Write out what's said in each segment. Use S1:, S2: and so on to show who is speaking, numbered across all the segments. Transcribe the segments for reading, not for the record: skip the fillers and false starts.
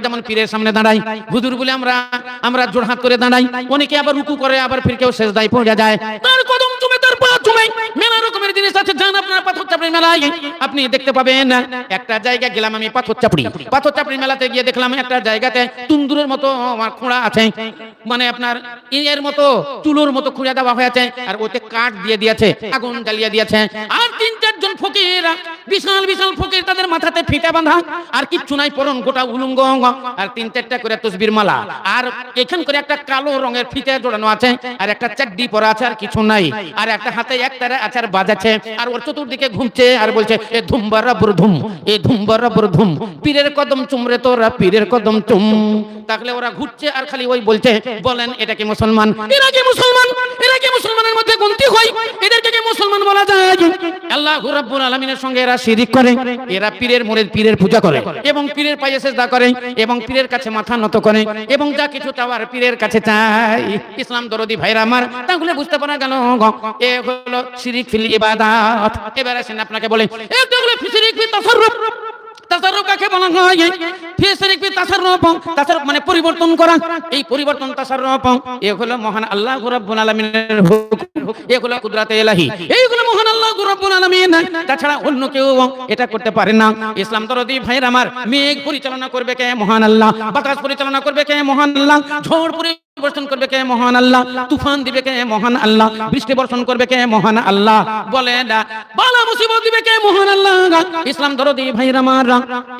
S1: যেমন পীরের সামনে দাঁড়াই, হুজুর বলে আমরা জোড়হাত করে দাঁড়াই, অনেকে আবার রুকু করে, আবার ফির কেউ সেজদায় পড়ে যায়, তার কদম চুমে তার পা চুমে মেলা রকমের জিনিস আছে। যান আপনারা পাথর চাপড়ি মেলায়, আপনি দেখতে পাবেন একটা জায়গায় গেলাম আমি পাথর চাপড়ি মেলাতে গিয়ে দেখলাম একটা জায়গাতে তুন্দুরের মতো আমার খোঁড়া আছে, মানে আপনার ইয়ের মতো চুলোর মতো খুঁড়ে দেওয়া হয়েছে, আর ওতে কাঠ দিয়ে দিয়েছে, আগুন জ্বালিয়ে দিয়েছে, আর 3-4 জন ফকির, বিশাল বিশাল ফকির, তাদের মাথাতে ফিতা বাঁধা, আর কিচ্ছু নাই, পরন গোটা উলঙ্গ, আর 3-4টা করে তসবির মালা, আর এখান করে একটা কালো রঙের ফিতা জড়ানো আছে, আর একটা চাড্ডি পরা আছে, আর কিছু নাই, আর একটা হাতে একটারে আচার বাজাচ্ছে, আর ওর চতুর্দিকে ঘুরছে আর বলছে এ ধুমবারাবর ধুম, এ ধুমবারাবর ধুম, পীরের কদম চুমরে তোরা, পীরের কদম চুম। তাহলে ওরা ঘুরছে আর খালি ওই বলছে, বলেন এটা কি মুসলমান? এরা কি মুসলমান? এরা কি মুসলমানের মধ্যে গন্তি হয়? এদেরকে কি মুসলমান বলা যায়? আল্লাহু রাব্বুল আলামিনের সঙ্গে এরা শিরিক করে, এরা পীরের মুরিদ, পীরের পূজা করে, এবং পীরের পায়ে সিজদা করে, এবং পীরের কাছে মাথা নত করে, এবং যা কিছু চাওয়ার পীরের কাছে চাই। ইসলাম দরদি ভাইরা আমার, তাহলে বুঝতে পারা গেল এ হলো শিরিক ফিল ইবাদাত। এবারে আসেন আপনাকে বলি, এটা হলো শিরিক ফিল তাসাররুফ। তাসাররুফ কাকে বলা হয়? শিরিক ফিল তাসাররুফ, তাসাররুফ মানে পরিবর্তন করা। এই পরিবর্তন তাসাররুফ, এ হলো মহান আল্লাহু রাব্বুল আলামিনের হুকুম, এ হলো কুদরতে ইলাহি, এইগুলো মহান আল্লাহু রাব্বুল আলামিন, তাছাড়া অন্য কেউ এটা করতে পারে না। ইসলাম দরদি ভাইরা আমার, মেঘ পরিচালনা করবে কে? মহান আল্লাহ। বাতাস পরিচালনা করবে কে? মহান আল্লাহ। ঝড় বর্ষণ করবে কে? মহান আল্লাহ। তুফান দিবে কে? মহান আল্লাহ। বৃষ্টি বর্ষণ করবে কে? মহান আল্লাহ। বলে না বালা মুসিবত দিবে কে? মহান আল্লাহ। ইসলাম দরদি ভাইরা আমার,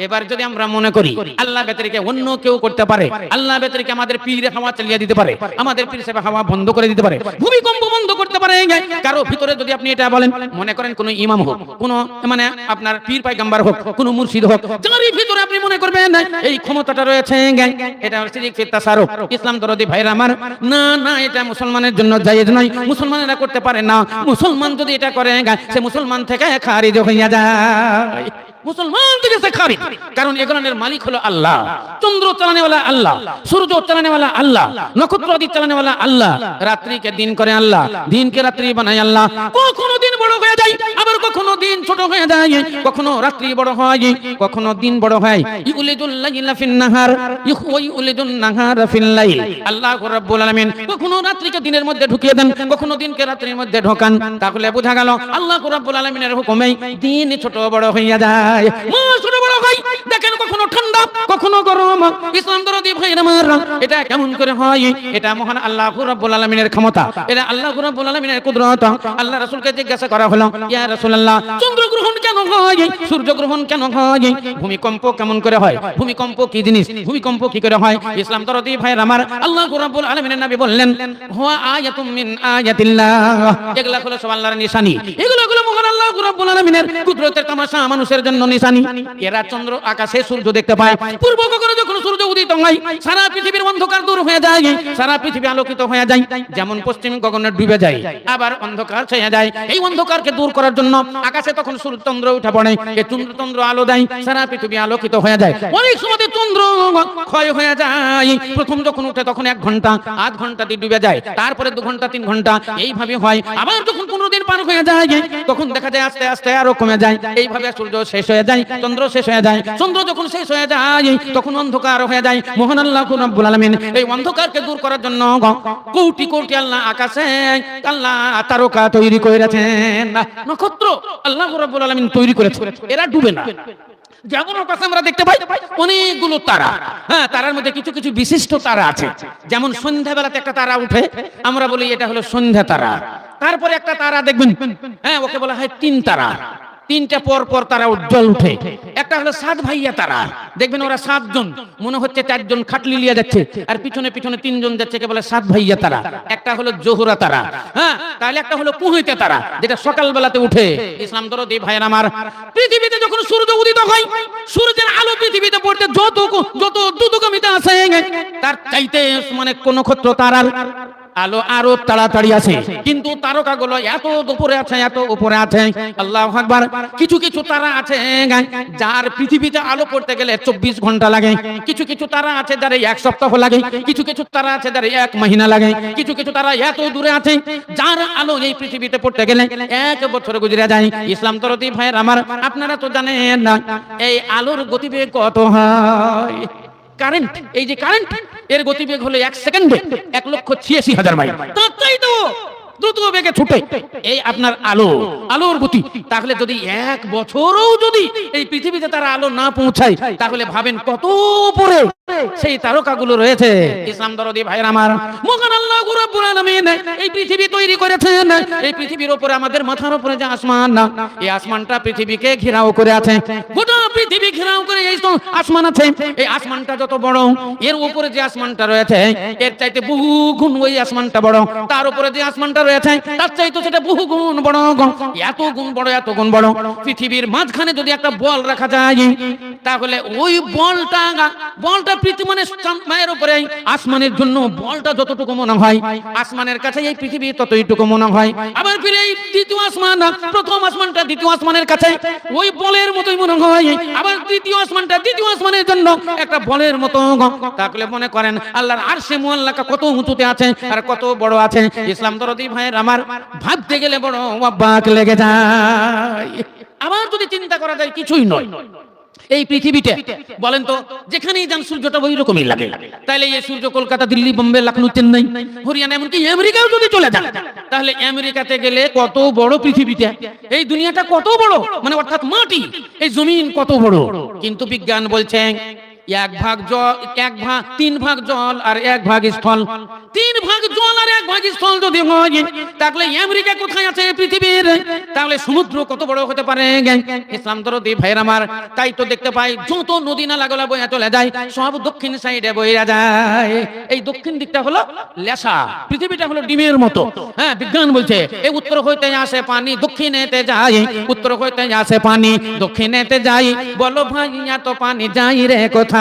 S1: এবার যদি আমরা মনে করি আল্লাহ ব্যতিরেকে অন্য কেউ করতে পারে, আল্লাহ ব্যতিরেকে আমাদের পীর হাওয়া চালিয়ে দিতে পারে, আমাদের পীর সাহেব হাওয়া বন্ধ করে দিতে পারে, ভূমিকম্প বন্ধ করতে পারে, কারো ভিতরে যদি আপনি এটা বলেন, মনে করেন কোন ইমাম হোক, কোন মানে আপনার পীর পয়গম্বর হোক, কোন মুর্শিদ হোক, যারই ভিতরে আপনি মনে করবেন এই ক্ষমতাটা রয়েছে, এটা শিরিক ফিল তাসাররুফ। ইসলাম দরদি ভাইরা আমার, না না, এটা মুসলমানের জন্য জায়েজ নয়, মুসলমানেরা করতে পারে না। মুসলমান যদি এটা করে, সে মুসলমান থেকে খারিজ হয়ে যায়, মুসলমান থেকে সে খারিজ। কারণ এগুলোর মালিক হলো আল্লাহ। চন্দ্র চালানেওয়ালা আল্লাহ, সূর্য চালানেওয়ালা আল্লাহ, নক্ষত্র আদি চালানেওয়ালা আল্লাহ, রাত্রিকে দিন করে আল্লাহ, দিনকে রাত্রি বানায় আল্লাহ। কখনো দিন বড় হয়ে যায়, আবার কখনো দিন ছোট হয়ে যায়, কখনো রাত্রি বড় হয়, কখনো দিন বড় হয়। ইউলিদুল লাইলা ফিন নাহার ইউলিদুন নাহারা ফিল লাইল। আল্লাহু রাব্বুল আলামিন কখনো রাত্রিকে দিনের মধ্যে ঢুকিয়ে দেন, কখনো দিনকে রাত্রির মধ্যে ঢোকান। তাহলে বোঝা গেল আল্লাহু রাব্বুল আলামিনের হুকুমেই দিন ছোট বড় হইয়া যায়, মাস ছোট বড় হয়। দেখেন কখনো ঠান্ডা, কখনো গরম। ইসলাম দরদি ভাইরা আমার, এটা কেমন করে হয়? এটা মহান আল্লাহু রাব্বুল আলামিনের ক্ষমতা, এটা আল্লাহু রাব্বুল আলামিনের কুদরত। আল্লাহ রাসূলকে জিজ্ঞাসা করা হলো, ইয়া রাসূলুল্লাহ, চন্দ্রগ্রহণ কেন হয়? সূর্যগ্রহণ কেন হয়? ভূমিকম্প কেমন করে হয়? ভূমিকম্প কি জিনিস? ভূমিকম্প কি করে হয়? ইসলাম দরদি ভাইরা আমার, আল্লাহু রাব্বুল আলামিনের নবী বললেন, হুয়া আয়াতুম মিন আয়াতিল্লাহ। এগুলা হলো সব আল্লাহর নিশানি, এগুলো মহান আল্লাহু রাব্বুল আলামিনের কুদরতের তামাশা, মানুষের জন্য নিশানি। এরা চন্দ্র আকাশে সূর্য দেখতে পায়। পূর্ব গগনে যখন সূর্য উদিত হয়, সারা পৃথিবীর অন্ধকার দূর হয়ে যায়, সারা পৃথিবী আলোকিত হয়ে যায়। যেমন পশ্চিম গগনে ডুবে যায়, আবার অন্ধকার ছেয়ে যায়। এই অন্ধকারকে দূর করার জন্য আকাশে তখন চন্দ্র উঠে পড়ে, এই চন্দ্র আলো দেয়, সারা পৃথিবী আলোকিত হয়ে যায়। অনেক সময় চন্দ্র ক্ষয় হয়ে যায়, প্রথম যখন উঠে তখন 1 ঘন্টা, আধ ঘন্টা দিয়ে ডুবে যায়, তারপরে 2 ঘন্টা 3 ঘন্টা এইভাবে হয়। আবার যখন 15 দিন পার হয়ে যায়, তখন দেখা যায় আস্তে আস্তে আরো কমে যায়। এইভাবে সূর্য শেষ হয়ে যায়, চন্দ্র শেষ হয়ে যায়। চন্দ্র যখন শেষ হয়ে যায়, তখন অন্ধকার হয়ে যায়। মহান আল্লাহু রাব্বুল আলামিন এই অন্ধকারকে দূর করার জন্য কোটি কোটি আল্লাহ আকাশে আল্লাহ তারকা তৈরি করেছেন, নক্ষত্র আল্লাহু রাব্বুল আলামিন তৈরি করেছেন, এরা ডুবে না। যেমন আকাশে আমরা দেখতে পাই অনেকগুলো তারা, হ্যাঁ, তারার মধ্যে কিছু কিছু বিশিষ্ট তারা আছে। যেমন সন্ধ্যাবেলাতে একটা তারা উঠে, আমরা বলি এটা হলো সন্ধ্যা তারা। তারপরে একটা তারা দেখবেন, হ্যাঁ, ওকে বলা হয় 3 তারা। 3টা পর পর তারা উজ্জ্বল উঠে। একটা হলো 7 ভাইয়া তারা, দেখবেন ওরা 7 জন, মনে হচ্ছে 4 জন খাটলি লিয়ে যাচ্ছে, আর পিছনে পিছনে 3 জন যাচ্ছে, কে বলে 7 ভাইয়া তারা। একটা হলো জোহরা তারা, হ্যাঁ, তাহলে একটা হলো কুহিতে তারা, যেটা সকাল বেলাতে উঠে। ইসলাম দরদি ভাইয়ের আমার, পৃথিবীতে যখন সূর্য উদিত হয়, সূর্যের আলো পৃথিবীতে পড়তে যত দ্রুতগামিতে আছে, তার চাইতে মানে কোন নক্ষত্র তারার আলো আরো তাড়াতাড়ি আছে, কিন্তু তারকাগুলো এত উপরে আছে, এত উপরে আছে। আল্লাহু আকবার। কিছু কিছু তারা আছে যার পৃথিবীতে আলো পড়তে গেলে 24 ঘন্টা লাগে। কিছু কিছু তারা আছে যার 1 সপ্তাহ লাগে। কিছু কিছু তারা আছে যার 1 মাস লাগে। কিছু কিছু তারা এত দূরে আছে যার আলো এই পৃথিবীতে পড়তে গেলে 1 বছর গুজরে যায়। ইসলাম দরদি ভাইয়ের আমার, আপনারা তো জানেন না এই আলোর গতিবেগ কত হয়। কারেন্ট, এই যে কারেন্ট এর গতিবেগ হলো 1 সেকেন্ডে 1,86,000 মাইল। তাই তো দ্রুত বেগে ছুটে এই আপনার আলোর গতি। তাহলে যদি 1 বছরও যদি এই পৃথিবীতে তার আলো না পৌঁছায়, তাহলে ভাবেন কত উপরে সেই তারকাগুলো রয়েছে। ইসলাম দরদি ভাইরা আমার, মহান আল্লাহ রাব্বুল আলামিন এই পৃথিবী তৈরি করেছেন। এই পৃথিবীর উপরে আমাদের মাথার উপরে যে আসমান, এই আসমানটা পৃথিবীকে ঘেরাও করে আছে। গোটা পৃথিবী ঘেরাও করে এই আসমান আছে। এই আসমানটা যত বড়, এর উপরে যে আসমানটা রয়েছে এর চাইতে বহু গুণ ওই আসমানটা বড়। তার উপরে যে আসমানটা রয়েছে তার চাইতে সেটা বহু গুণ বড়। এত গুণ বড়, এত গুণ বড়। পৃথিবীর মাঝখানে যদি একটা বল রাখা যায়, তাহলে ওই বলটা পৃথিবী মানে মায়ের উপরে আসমানের জন্য বলটা যতটুকু মনে হয়, আসমানের কাছে এই পৃথিবী ততইটুকু মনে হয়। আবার ফিরে এই দ্বিতীয় আসমান, প্রথম আসমানটা দ্বিতীয় আসমানের কাছে ওই বলের মতোই মনে হয়। আবার তৃতীয় আসমানটা দ্বিতীয় আসমানের জন্য একটা বলের মতো। তাহলে মনে করেন আল্লাহর আরশে মুআল্লাকা কত উঁচুতে আছে আর কত বড় আছে। ইসলাম দরদি ভাইয়ের আমার, ভাবতে গেলে বড় অবাক লেগে যায়। আবার যদি চিন্তা করা যায় কিছুই নয় এই পৃথিবীতে, বলেন তো যেখানেই যান সূর্যটা ওই রকমই লাগে। তাহলে এই সূর্য কলকাতা, দিল্লি, বোম্বে, লখনৌ, চেন্নাই, হরিয়ানা, এমনকি আমেরিকাও যদি চলে যান, তাহলে আমেরিকাতে গেলে কত বড় পৃথিবীটা, এই দুনিয়াটা কত বড়, মানে অর্থাৎ মাটি, এই জমিন কত বড়। কিন্তু বিজ্ঞান বলছে 3 ভাগ জল আর 1 ভাগ স্থল। 3 ভাগ জল আর 1 ভাগ স্থল যদি হয়, তাহলে আমেরিকা কোথায় আছে পৃথিবীর? তাহলে সমুদ্র কত বড় হতে পারে? ইসলাম দরদি ভাইয়ের আমার, তাই তো দেখতে পাই যত নদী নালাগুলো বয়ে চলে যায় সব দক্ষিণ সাইডে বয়ে যায়। এই দক্ষিণ দিকটা হলো লেসা, পৃথিবীটা হলো ডিমের মতো। হ্যাঁ, বিজ্ঞান বলছে এই উত্তর হইতে আসে পানি দক্ষিণেতে যায়, উত্তর হইতে আসে পানি দক্ষিণেতে যায়, বলো ভাইয়া তো পানি যাই রে কোথায়?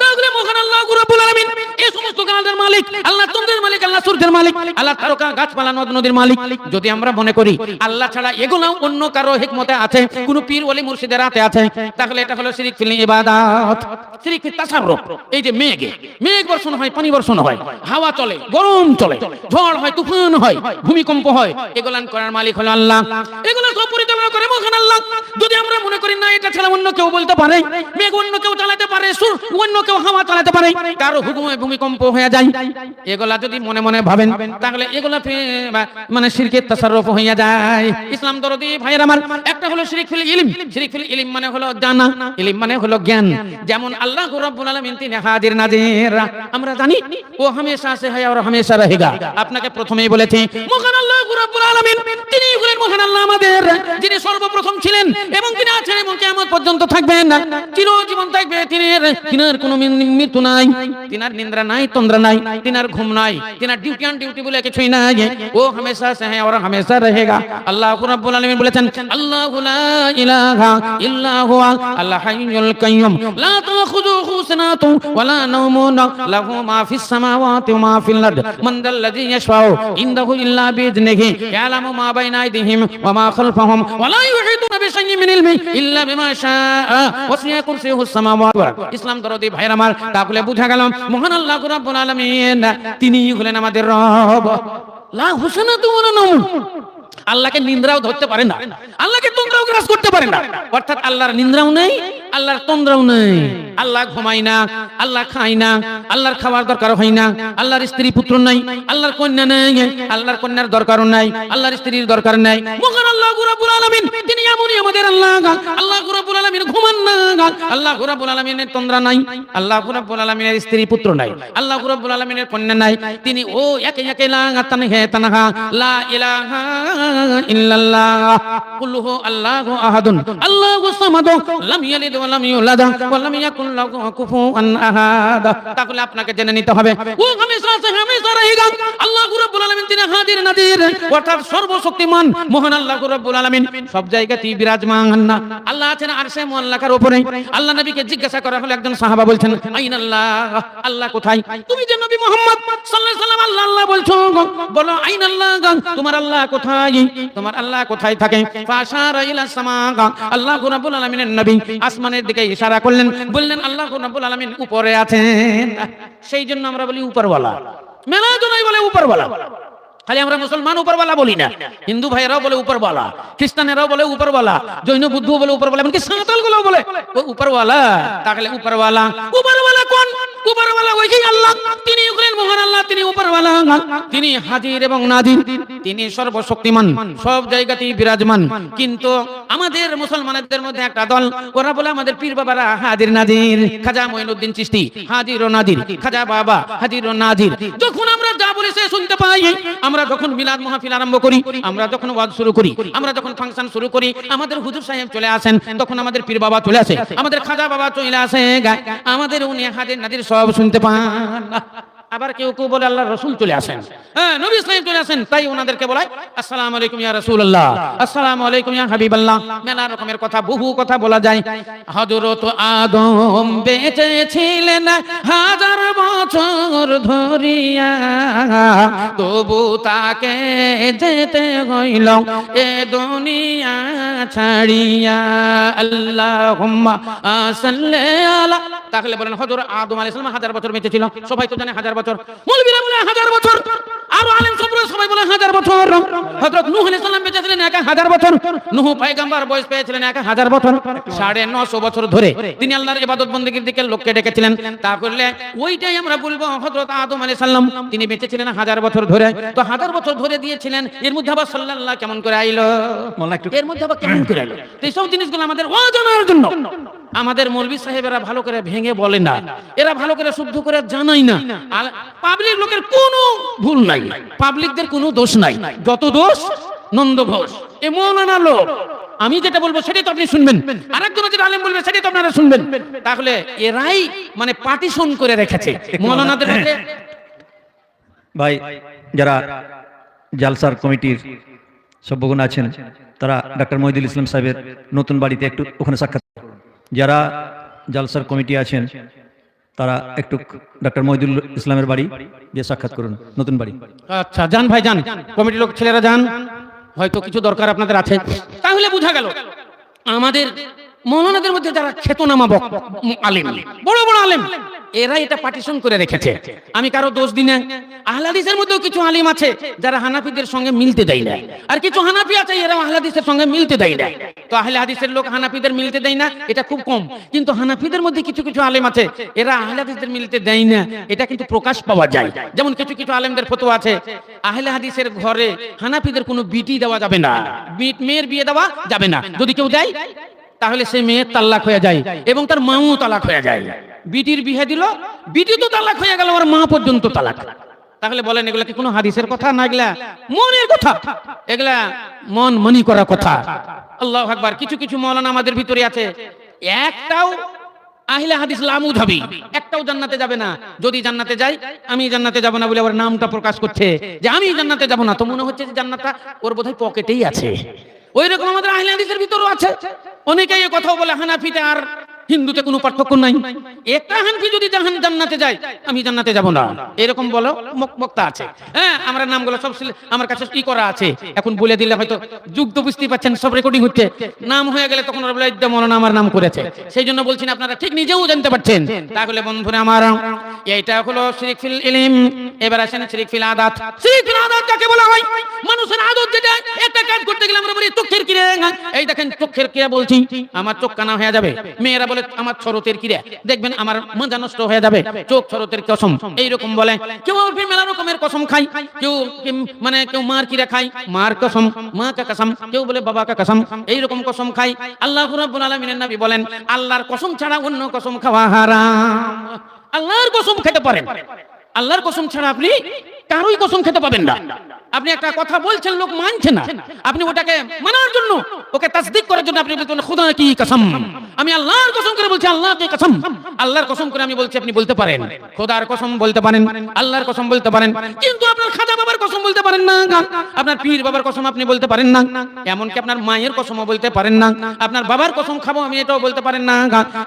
S1: তাহলে মহান আল্লাহ রাব্বুল আলামিন এই সমস্ত গাছের মালিক, আল্লাহ চন্দ্রের মালিক, আল্লাহ সূর্যের মালিক, আল্লাহ তারকা গাছপালা নদ নদীর মালিক। যদি আমরা মনে করি আল্লাহ ছাড়া এগুলো অন্য কারো হিকমতে আছে, কোন পীর ওলি মুর্শিদের হাতে আছে, তাহলে এটা হলো শিরক ফিল ইবাদাত, শিরক ফিল তাসাররুফ। এই যে মেঘ বর্ষণ হয়, পানি বর্ষণ হয়, হাওয়া চলে, গরম চলে, ঝড় হয়, তুফান হয়, ভূমিকম্প হয়, এগুলান করার মালিক হলো আল্লাহ। এগুলো সব পরিচালনা করে মহান আল্লাহ। যদি আমরা মনে করি না এটা ছাড়া অন্য কেউ বলতে পারে, মেঘ অন্য কেউ চালাতে পারে, অন্য কেউ হাওয়া চালাতে পারে, কারো হুকুমে ভূমিকম্প হয়ে যায়, এগুলা যদি মনে মনে ভাবেন, তাহলে এগুলা মানে শিরকের তাসাররুফ হয়ে যায়। ইসলাম দরদি ভাইয়ের আমার, একটা হলো শিরক ফিল ইলম। শিরক ফিল ইলম মানে হলো জানা, ইলম মানে হলো জ্ঞান। যেমন আল্লাহ রাব্বুল আলামিন তিনি হাজির নাজির, আমরা জানি ও হামেশা সে হয় আর হামেশা রহেগা। আপনাকে প্রথমেই বলেছি মহান আল্লাহ রাব্বুল আলামিন তিনি হলেন মহান আল্লাহ আমাদের, যিনি সর্বপ্রথম ছিলেন এবং তিনি আছেন এবং কিয়ামত পর্যন্ত থাকবেন, চিরজীবন থাকবে। তিনার কোনো মৃত্যু নাই, তিনার নিদ্রা নাই, তন্দ্রা নাই, তিনার ঘুম নাই, তিনার ডিউটি অন ডিউটি বলে কিছুই নাই। ও হামেশা সে হয় আর হামেশা রহেগা। আল্লাহ রাব্বুল আলামিন বলেছেন আল্লাহু লা ইলাহা ইল্লা হুয়া আল হাইয়ুল কাইয়্যুম লা তাখুযুহু সিনাতুন ওয়া লা নাওমুন লাহু মা ফিস সামাওয়াতি ওয়া মা ফিল আরদ মান যাল্লাযী ইয়াশফাউ ইনদাহু ইল্লা বিইذনিহি ইয়ালামু মা বাইনা আইদিহিম ওয়া মা খালফাহুম ওয়া লা ইউহিতুনা বিশাইইন মিন ইলমিহি ইল্লা বিমা শাআ ওয়াসি'a কুরসিয়ুহু সামাওয়াতি ওয়াল আরদ। ইসলাম দরদি ভাইরা আমার, তাহলে বুঝা গেল মহান আল্লাহ রাব্বুল আলামিন তিনি হলেন আমাদের রব। লা হুসনাতু ওয়া লা নাওম, আল্লাহকে নিন্দ্রাও ধরতে পারে না, আল্লাহকে তন্দ্রাও গ্রাস করতে পারে না। অর্থাৎ আল্লাহর নিন্দ্রাও নেই, আল্লাহর তন্দ্রাও নেই। আল্লাহ ঘুমায় না, আল্লাহ খায় না, আল্লাহর খাওয়ার দরকার হয় না, আল্লাহর স্ত্রী পুত্র নাই, আল্লাহর কন্যা নেই, আল্লাহর কন্যার দরকারও নাই, আল্লাহর স্ত্রীর দরকার নাই। মহান আল্লাহ রাব্বুল আলামিন তিনি এমনই আমাদের আল্লাহ। আল্লাহ রাব্বুল আলামিন ঘুমান না, আল্লাহ রাব্বুল আলামিনের তন্দ্রা নাই, আল্লাহ রাব্বুল আলামিনের স্ত্রী পুত্র নাই, আল্লাহ রাব্বুল আলামিনের কন্যা নাই। তিনি ও একে একে লা তানহা লা ইলাহা ইল্লাল্লাহ কুল্লুহু আল্লাহু আহাদুন আল্লাহুস সামাদু লাম ইয়ালিদ ওয়া লাম ইউলাদ ওয়া লাম ইয়াকুল লাহু কুফুয়ান আহাদ। তাহলে আপনাকে জেনে নিতে হবে ও হামেশা সে হামেশা রহেগা। আল্লাহ রাব্বুল আলামিন তিনি হাজির নাজির, অর্থাৎ সর্বশক্তিমান মহান আল্লাহ রাব্বুল আলামিন সব জায়গাতেই বিরাজমান। আল্লাহ আছেন আরশে মুআল্লাকার উপরে। আল্লাহ নবীকে জিজ্ঞাসা করা হলো, একজন সাহাবা বলছেন আইনাল্লাহ, আল্লাহ কোথায়? তুমি যে নবী মুহাম্মদ সাল্লাল্লাহু আলাইহি সাল্লাম আল্লাহ আল্লাহ বলছো, বলো আইনাল্লাহ, তোমার আল্লাহ কোথায়? তোমার আল্লাহ কোথায় থাকে? ফাশারা ইলা সামা, আল্লাহ রাব্বুল আলামিনের নবী আসমানের দিকে ইশারা করলেন, বললেন আল্লাহ রাব্বুল আলামিন উপরে আছেন। সেই জন্য আমরা বলি উপরওয়ালা, মেলা জনাই বলে উপরওয়ালা। খালি আমরা মুসলমান উপরওয়ালা বলি না, হিন্দু ভাইয়েরাও বলে উপরওয়ালা, খ্রিস্টানেরাও বলে উপরওয়ালা, জৈন বুদ্ধও বলে উপরওয়ালা, এমনকি সাঁওতাল গুলো বলে উপরওয়ালা। তাহলে উপরওয়ালা, উপরওয়ালা কোন? উপরওয়ালা ওই যে আল্লাহ, তিনি হলেন মহান আল্লাহ, তিনি উপরওয়ালা, তিনি হাজির এবং নাজির, তিনি সর্বশক্তিমান, সব জায়গাতেই বিরাজমান। কিন্তু আমাদের মুসলমানদের মধ্যে একটা দল, ওরা বলে আমাদের পীর বাবারা হাজির নাজির, খাজা মঈনুদ্দিন চিশতি হাজির ও নাজির, খাজা বাবা হাজির ও নাজির। যখন আমরা যা বলি সে শুনতে পাই, আমরা যখন মিলাদ মাহফিল আরম্ভ করি, আমরা যখন ওয়াজ শুরু করি, আমরা যখন ফাংশন শুরু করি, আমাদের হুজুর সাহেব চলে আসেন, তখন আমাদের পীর বাবা চলে আসে, আমাদের খাজা বাবা চলে আসে, আমাদের উনি হাজির নাজির সব শুনতে পান। আবার কেউ কেউ বলে আল্লাহর রাসূল চলে আসেন, হ্যাঁ নবী ইসলাম চলে আসেন, তাই ওনাদেরকে বলে আসসালামু আলাইকুম ইয়া রাসূলুল্লাহ, আসসালামু আলাইকুম ইয়া হাবিবাল্লাহ। মেলা রকমের কথা, বহু কথা বলা যায়। হযরত আদম বেঁচেছিলেন হাজার বছর ধরিয়া, তবু তাকে যেতে হইল এ দুনিয়া ছাড়িয়া। আল্লাহুম্মা সাল্লি আলা। তাহলে বলেন হযরত আদম আলাইহিস সালাম হাজার বছর বেঁচে ছিল, সবাই তো জানে হাজার বছর, মৌলবীরা বলে হাজার বছর, আর আলেম সবাই বলে হাজার বছর। হযরত নূহ আলাইহিস সালাম বেঁচে ছিলেন 1000 বছর, নূহ পয়গম্বর বয়স পেয়েছিলেন 1000 বছর, 950 বছর ধরে তিনি আল্লাহর ইবাদত বন্দেগীর দিকে লোককে ডেকেছিলেন। তাহলে ওইটাই আমরা বলবো হযরত আদম আলাইহিস সালাম তিনি বেঁচে ছিলেন 1000 বছর ধরে। তো 1000 বছর ধরে দিয়েছিলেন, এর মধ্যে আবার সাল্লাল্লাহ কেমন করে আইলো, এর মধ্যে আবার কেমন করে আইলো? এই সব জিনিসগুলো আমাদের অজানার জন্য আমাদের মৌলবী সাহেবেরা ভালো করে ভেঙে বলে না, এরা ভালো করে শুদ্ধ করে জানাই না। পাবলিক লোকের কোনো ভুল নাই, পাবলিকদের কোনো দোষ নাই, যত দোষ নন্দ ঘোষ এ মৌলানা লোক। আমি যেটা বলবো সেটাই তো আপনি শুনবেন, আরেকজন যেটা আলেম বলবে সেটাই তো আপনারা শুনবেন। তাহলে এরাই মানে পার্টিশন করে রেখেছে মৌলানাদের মধ্যে।
S2: ভাই যারা জালসার কমিটির সভ্যগণ আছেন, তারা ডক্টর মহিদুল ইসলাম সাহেবের নতুন বাড়িতে একটু ওখানে সাক্ষাৎ, যারা জালসার কমিটি আছেন তারা একটু ডক্টর মহিদুল ইসলামের বাড়ি গিয়ে সাক্ষাৎ করুন, নতুন বাড়ি।
S1: আচ্ছা যান ভাই যান, কমিটির লোক ছেলেরা যান, হয়তো কিছু দরকার আপনাদের আছে। তাহলে বোঝা গেল আমাদের মৌলানাদের মধ্যে যারা খ্যাতনামা আলেম, বড় বড় আলেম, এরা এটা পার্টিশন করে রেখেছে। আমি কারো দোষ দিই না, আহলে হাদিসের মধ্যেও কিছু আলেম আছে যারা হানাফিদের সঙ্গে মিলতে দেয় না, আর কিছু হানাফি আছে এরা আহলে হাদিসের সঙ্গে মিলতে দেয় না। তো আহলে হাদিসের লোক হানাফিদের মিলতে দেয় না, এটা খুব কম। কিন্তু হানাফিদের মধ্যে কিছু কিছু আলেম আছে এরা আহলে হাদিসদের মিলতে দেয় না, এটা কিন্তু প্রকাশ পাওয়া যায়। যেমন কিছু কিছু আলেমদের ফতোয়া আছে আহলে হাদিসের ঘরে হানাফিদের কোনো বিটি দেওয়া যাবে না, মেয়ের বিয়ে দেওয়া যাবে না, যদি কেউ দেয় তাহলে সে মেয়ের তালাক হয়ে যায় এবং তার মাও তালাক হয়ে যায়। বিটির বিয়ে দিল, বিটি তো তালাক হয়ে গেল, আর মা পর্যন্ত তালাক। তাহলে বলেন এগুলা কি কোনো হাদিসের কথা না, এগুলা মনের কথা, এগুলা মন মানি করা কথা। আল্লাহু আকবার। কিছু কিছু মাওলানা আমাদের ভিতরে আছে, একটাও আহলে হাদিস লামুদ হবে, একটাও জান্নাতে যাবে না। যদি জান্নাতে যায় আমি জান্নাতে যাব না বলে আবার নামটা প্রকাশ করছে যে আমি জান্নাতে যাব না, তো মনে হচ্ছে যে জান্নাতটা ওর বোধহয় পকেটেই আছে। ওই রকম আমাদের আহলে হাদিসের ভিতরও আছে অনেকেই কথা বলে হানাফিতে আর হিন্দুতে কোনো পার্থক্য নাই। একটা হানাফি যদি জান্নাতে যায় আমি জান্নাতে যাব না, এরকম বলো বক্তা আছে। হ্যাঁ, আমরা নামগুলো সব আমার কাছে কি করা আছে, এখন বলে দিলে হয়তো যুগ তো বুঝতেই পাচ্ছেন, সব রেকর্ডিং হচ্ছে, নাম হয়ে গেলে তখন ওরা বলে মৌলানা আমার নাম করেছে। সেই জন্য বলছি না, আপনারা ঠিক নিজেও জানতে পারছেন। তাহলে বন্ধুরা আমার, এইটা হলো শিরক ফিল ইলম। এবার আসেন শিরক ফিল আদাত। শিরক ফিল আদাত কাকে বলা হয়? মানুষের আদত যেটা, একটা কাজ করতে গেলে আমরা বলি চোখের কিরে, এই দেখেন চোখের কিরে বলছি, আমার চোখ কানা হয়ে যাবে। মেয়েরা বলে আমার ছরতের কিরে, দেখবেন আমার মাজা নষ্ট হয়ে যাবে, চোখ ছরতের কসম, এইরকম বলে। কেউ মেলা রকমের কসম খায়, কেউ মানে কেউ মার কিরে খায়, মার কসম, মা কা কসম, কেউ বলে বাবা কা কসম, এইরকম কসম খায়। আল্লাহ রাব্বুল আলামিনের নবী বলেন আল্লাহর কসম ছাড়া অন্য কসম খাওয়া হারাম। আল্লাহর কসম খেতে পারেন, আল্লাহর কসম ছাড়া আপনি কারোই কসম খেতে পাবেন না। আপনি একটা কথা বলছেন, লোক মানছে না, আপনি ওটাকে মানার জন্য, ওকে তাসদিক করার জন্য আপনি বলছেন খুদা কি কসম, আমি আল্লাহর কসম করে বলছি, আল্লাহ কি কসম, আল্লাহর কসম করে আমি বলছি। আপনি বলতে পারেন খোদার কসম বলতে পারেন, আল্লাহর কসম বলতে পারেন, কিন্তু আপনার খাজা বাবার কসম বলতে পারেন না, আপনার পীর বাবার কসম আপনি বলতে পারেন না, এমনকি আপনার মায়ের কসমও বলতে পারেন না, আপনার বাবার কসম খাবো আমি এটাও বলতে পারেন না।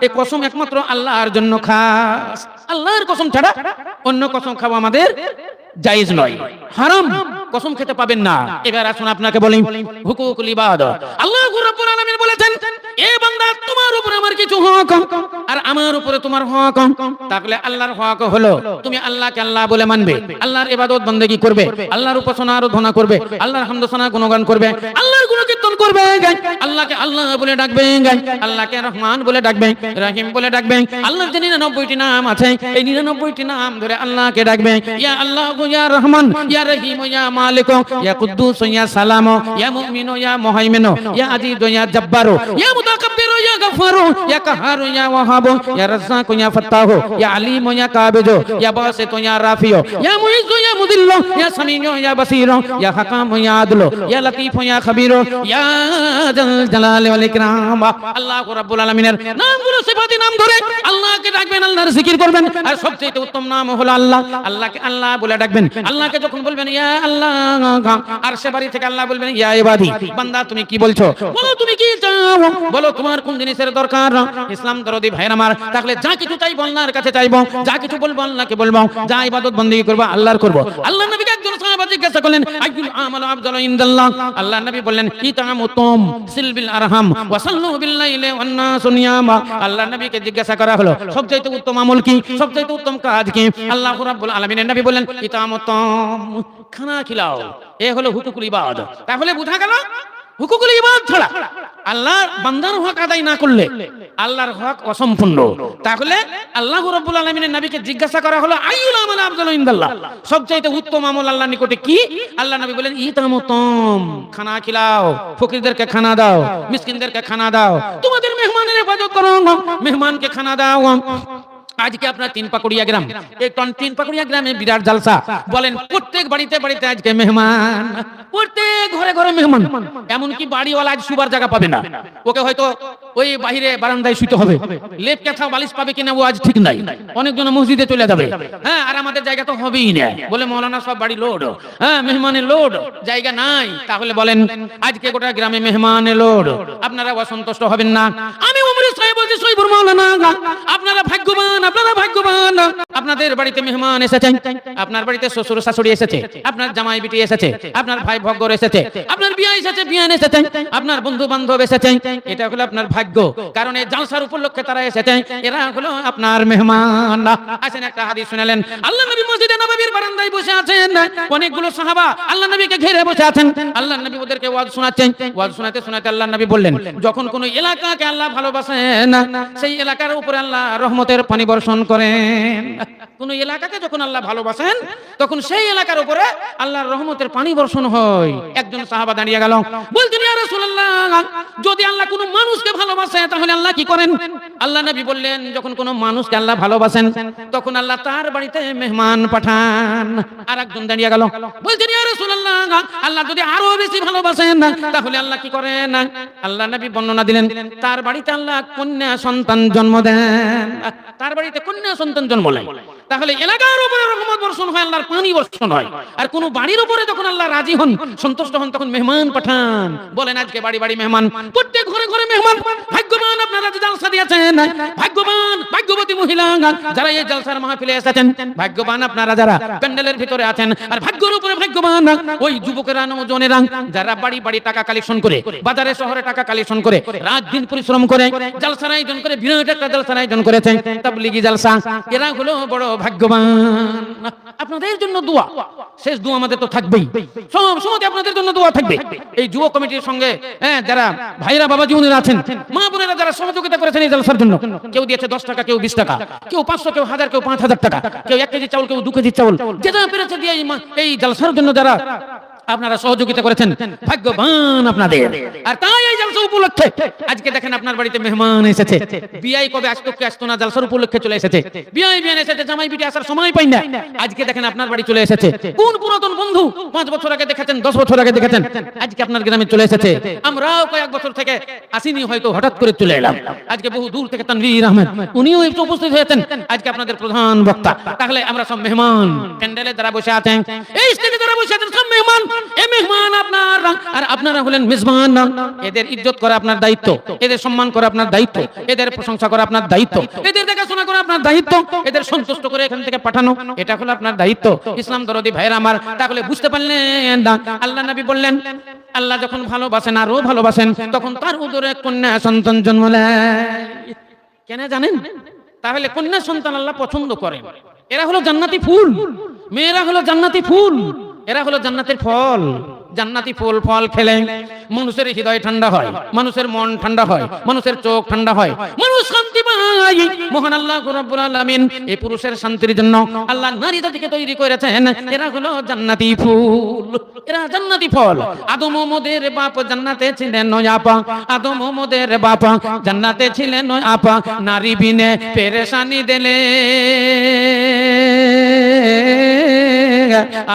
S1: এই কসম একমাত্র আল্লাহর জন্য খাস, আল্লাহর কসম ছাড়া অন্য কসম খাবো আমাদের জায়েজ নয়, হারাম। কসম খেতে পাবেন না। এবার আসুন আপনাকে বলি হুকুকুল ইবাদ। আল্লাহ রাব্বুল আলামিন বলেছেন, এ বান্দা তোমার উপরে আমার কিছু হক আর আমার উপরে তোমার হক। তাহলে আল্লাহর হক হলো তুমি আল্লাহকে আল্লাহ বলে মানবে, আল্লাহর ইবাদত বন্দেগী করবে, আল্লাহর উপাসনা আরাধনা করবে, আল্লাহর হামদ সানা গুণগান করবে, আল্লাহর গুণকীর্তন করবে, আল্লাহকে আল্লাহ বলে ডাকবে, আল্লাহকে রহমান বলে ডাকবে, রহিম বলে ডাকবে। আল্লাহর যে 99টি নাম আছে এই 99টি নাম ধরে আল্লাহকে ডাকবে। ইয়া আল্লাহ, ইয়া রহমান, ইয়া রহিম, ইয়া মালিক, ইয়া কুদ্দুস, ইয়া সালাম, ইয়া মুমিন, ইয়া মুহাইমিন, ইয়া আজিজ, ইয়া জব্বার, ইয়া মুতাকাব্বির, ইয়া গফফার, ইয়া কাহার, ইয়া ওয়াহাব, ইয়া রাজ্জাক, ইয়া ফাত্তাহ, ইয়া আলিম, ইয়া কাবিদ, ইয়া বাসিত, ইয়া রাফি, ইয়া মুইজ, ইয়া মুদিল্ল, ইয়া সামিউ, ইয়া বাসীর, ইয়া হাকাম, ইয়া আদল, ইয়া লতীফ, ইয়া খবীর, ইয়া জাল জালালি ওয়াল ইকরাম। আল্লাহ রাব্বুল আলামিনের নামগুলো সিফাতি নাম ধরে আল্লাহকে ডাকবেন, আল্লাহর জিকির করবেন। আর সবচেয়ে উত্তম নাম হলো আল্লাহ। আল্লাহকে আল্লাহ বলে ডাকবেন। আল্লাহকে যখন বলবেন ইয়া আল্লাহ, আর সে বাড়ি থেকে আল্লাহ বলবেন ইয়া ইবাদি, বান্দা তুমি কি বলছো, বলো তুমি কি চাও, বলো তোমার কোন জিনিসের দরকার। ইসলাম দরদি ভাইরা আমার, তাহলে যা কিছু চাইবো আল্লাহর কাছে চাইবো, যা কিছু বলবো আল্লাহকে বলবো, যা ইবাদত বন্দেগী করবো আল্লাহর করবো। আল্লাহ নবীকে একজন সাহাবা জিজ্ঞাসা করলেন আইয়ুল আমালু আফদালু ইনদাল্লাহ। আল্লাহ নবী বললেন ইতামুতুম সিলবিল আরহাম ওয়া সাল্লু বিল লাইলি ওয়ান নাসু নিয়াম। আল্লাহ নবীকে জিজ্ঞাসা করা হলো সবচেয়ে উত্তম আমল কি, সবচেয়ে উত্তম কাজ কি? আল্লাহ রাব্বুল আলামিনের নবী বললেন ইতামুতুম, খানা খিলাও। এ হলো হুকুকুল ইবাদ। তাহলে বোঝা গেল হুকুকুল ইবাদ ছাড়া আল্লাহর বান্দার হক আদায় না করলে আল্লাহর হক অসম্পূর্ণ। তাহলে আল্লাহ রাব্বুল আলামিনের নবীকে জিজ্ঞাসা করা হলো আইয়ুল আমাল আফদালু ইনদাল্লাহ, সবচেয়ে উত্তম আমল আল্লাহর নিকটে কি? আল্লাহ নবী বলেন ইতামুতুম, খানা খিলাও, ফকিরদেরকে খানা দাও, মিসকিনদেরকে খানা দাও, তোমাদের মেহমানের ইবাদত করো, মেহমানকে খানা দাও। আজকে আপনার তিন পাকুড়িয়া গ্রাম, এই তিন পাকুড়িয়া গ্রামে বিরাট জালসা। বলেন প্রত্যেক বাড়িতে বাড়িতে আজকে মেহমান, প্রত্যেক ঘরে ঘরে মেহমান। এমনকি বাড়িওয়ালা আজ শুবার জায়গা পাবে না, ওকে হয়তো ওই বাইরে বারান্দায় শুতে হবে, লেপ কাঁথা বালিশ পাবে কিনা ও আজ ঠিক নাই। অনেকজন মসজিদে চলে যাবে, হ্যাঁ, আর আমাদের জায়গা তো হবেই না, বলে মৌলানা সব বাড়ি লোড, হ্যাঁ, মেহমানের লোড, জায়গা নাই। তাহলে বলেন আজকে গোটা গ্রামে মেহমানের লোড, আপনারা অসন্তুষ্ট হবেন না? আমি উমরে সাহেব বলছি, সৈবুর মৌলানা, আপনারা ভাগ্যবান, আপনারা ভাগ্যবান। আপনাদের বাড়িতে মেহমান এসেছে, আপনার বাড়িতে শ্বশুর শাশুড়ি এসেছে, আপনার জামাই বিটি এসেছে, আপনার ভাই ভগ্গর এসেছে, আপনার বিয়া এসেছে, বিয়ান এসেছে, আপনার বন্ধু বান্ধব এসেছে। এটা হলো আপনার ভাগ্য, কারণ এই জালসার উপলক্ষে তারা এসেছে, এরা হলো আপনার মেহমান। আসেন একটা হাদিস শুনালেন। আল্লাহ নবী মসজিদে নববীর বারান্দায় বসে আছেন, অনেকগুলো সাহাবা আল্লাহ নবীকে ঘিরে বসে আছেন। আল্লাহ নবী ওদেরকে ওয়াজ শোনাচ্ছেন। ওয়াজ শোনাতে শোনাতে আল্লাহ নবী বললেন, যখন কোন এলাকাকে আল্লাহ ভালোবাসেন সেই এলাকার উপরে আল্লাহ রহমতের পানি বর্ষণ করেন। কোন এলাকাকে যখন আল্লাহ ভালোবাসেন তখন সেই এলাকার উপরে আল্লাহর রহমতের পানি বর্ষণ হয়। একজন সাহাবা দাঁড়িয়ে গেল, বলতেন ইয়া রাসূলুল্লাহ, যদি আল্লাহ কোন মানুষকে ভালোবাসে তাহলে আল্লাহ কি করেন? আল্লাহ নবী বললেন, যখন কোন মানুষকে আল্লাহ ভালোবাসেন তখন আল্লাহ তার বাড়িতে মেহমান পাঠান। আর একজন দাঁড়িয়ে গেল, বলতেন ইয়া রাসূলুল্লাহ, আল্লাহ যদি আরো বেশি ভালোবাসেন তাহলে আল্লাহ কি করেন? আল্লাহ নবী বর্ণনা দিলেন, তার বাড়িতে আল্লাহ কন্যা সন্তান জন্ম দেন, তার বাড়িতে কন্যা সন্তান জন্ম নেয়। তাহলে এলাকার উপরে রহমত বর্ষণ হয়, আল্লাহর পানি বর্ষণ হয়। আর কোন বাড়ির উপরে যখন আল্লাহ রাজি হন, সন্তুষ্ট হন, তখন মেহমান পাঠান। বলেন আজকে বাড়ি বাড়ি মেহমান, প্রত্যেক ঘরে ঘরে মেহমান। ভাগ্যবান আপনারা যে জালসা দিয়েছেন, ভাগ্যবান ভাগ্যবতী মহিলা যারা এই জালসার মাহফিলে এসেছেন, ভাগ্যবান আপনারা যারা প্যান্ডেলের ভিতরে আছেন। আর ভাগ্যের উপরে ভাগ্যবান ওই যুবকেরা, নওজনেরা যারা বাড়ি বাড়ি টাকা কালেকশন করে, বাজারে শহরে টাকা কালেকশন করে, রাত দিন পরিশ্রম করে জালসার আয়োজন করে, বিরাট একটা জালসার আয়োজন করেছে, তাবলীগী জালসা। এরা হলো বড় ভাগ্যবান। আপনাদের জন্য দোয়া, শেষ দোয়া আমাদের তো থাকবেই, সব সময় আপনাদের জন্য দোয়া থাকবে। এই যুব কমিটির সঙ্গে যারা ভাইরা বাবা জীবনের আছেন, মা বোনেরা যারা সহযোগিতা করেছেন এই জালসার জন্য, কেউ দিয়েছে 10 টাকা, কেউ 20 টাকা, কেউ 500, কেউ 1000, কেউ 5000 টাকা, কেউ 1 কেজি চাউল, কেউ 2 কেজি চাউল, যেটা পেরেছে দিয়ে এই জালসার জন্য যারা আপনারা সহযোগিতা করেছেন, ভাগ্যবান আপনাদের। আর তাই এই জালসা উপলক্ষে আজকে দেখেন আপনার বাড়িতে মেহমান এসেছে। বিয়াই কবে আসতো না, জালসার উপলক্ষে চলে এসেছে। বিয়াই বিয়ান এসেছে, জামাই বিটি আসার সময় পাই না, আজকে দেখেন আপনার বাড়ি চলে এসেছে। কোন পুরাতন বন্ধু 5 বছর আগে দেখেছেন, 10 বছর আগে দেখেছেন, আজকে আপনার গ্রামে চলে এসেছে। আমরাও কয়েক বছর থেকে আসিনি, হয়তো হঠাৎ করে চলে এলাম। আজকে বহু দূর থেকে তানভীর আহমেদ উনিও একটু উপস্থিত হয়েছেন, আজকে আপনাদের প্রধান বক্তা। তাহলে আমরা সব মেহমান, প্যান্ডেলে যারা বসে আছেন, এই স্টেজে যারা বসে আছেন, সব মেহমান। এ মেহমান আপনার আর আপনারা হলেন মেজবান। এদের ইজ্জত করা আপনার দায়িত্ব, এদের সম্মান করা আপনার দায়িত্ব, এদের প্রশংসা করা আপনার দায়িত্ব, এদের দেখাশোনা করা আপনার দায়িত্ব, এদের সন্তুষ্ট করে এখান থেকে পাঠানো এটা হলো আপনার দায়িত্ব। ইসলাম দরদি ভাইরা আমার, তাহলে বুঝতে পারলেন না? আল্লাহ নবী বললেন আল্লাহ যখন ভালোবাসেন আরো ভালোবাসেন তখন তার উদরে কন্যা সন্তান জন্মালে। কেন জানেন? তাহলে কন্যা সন্তান আল্লাহ পছন্দ করেন। এরা হলো জান্নাতি ফুল, মেয়েরা হলো জান্নাতি ফুল, এরা হলো জান্নাতের ফল। জান্নাতি ফুল ফল খেলে মানুষের হৃদয় ঠান্ডা হয়, মানুষের মন ঠান্ডা হয়, মানুষের চোখ ঠান্ডা হয়, মানুষ শান্তি পায়। মহান আল্লাহ রাব্বুল আলামিন এই পুরুষের শান্তির জন্য আল্লাহ নারী জাতিকে তৈরি করেছেন। এরা হলো জান্নাতি ফুল, এরা জান্নাতি ফল। আদম ও মোদের বাপ জান্নাতে ছিলেন আপা, আদম ও মোদের বাপ জান্নাতে ছিলেন আপা, নারী বিনে পেরেশানি দিলে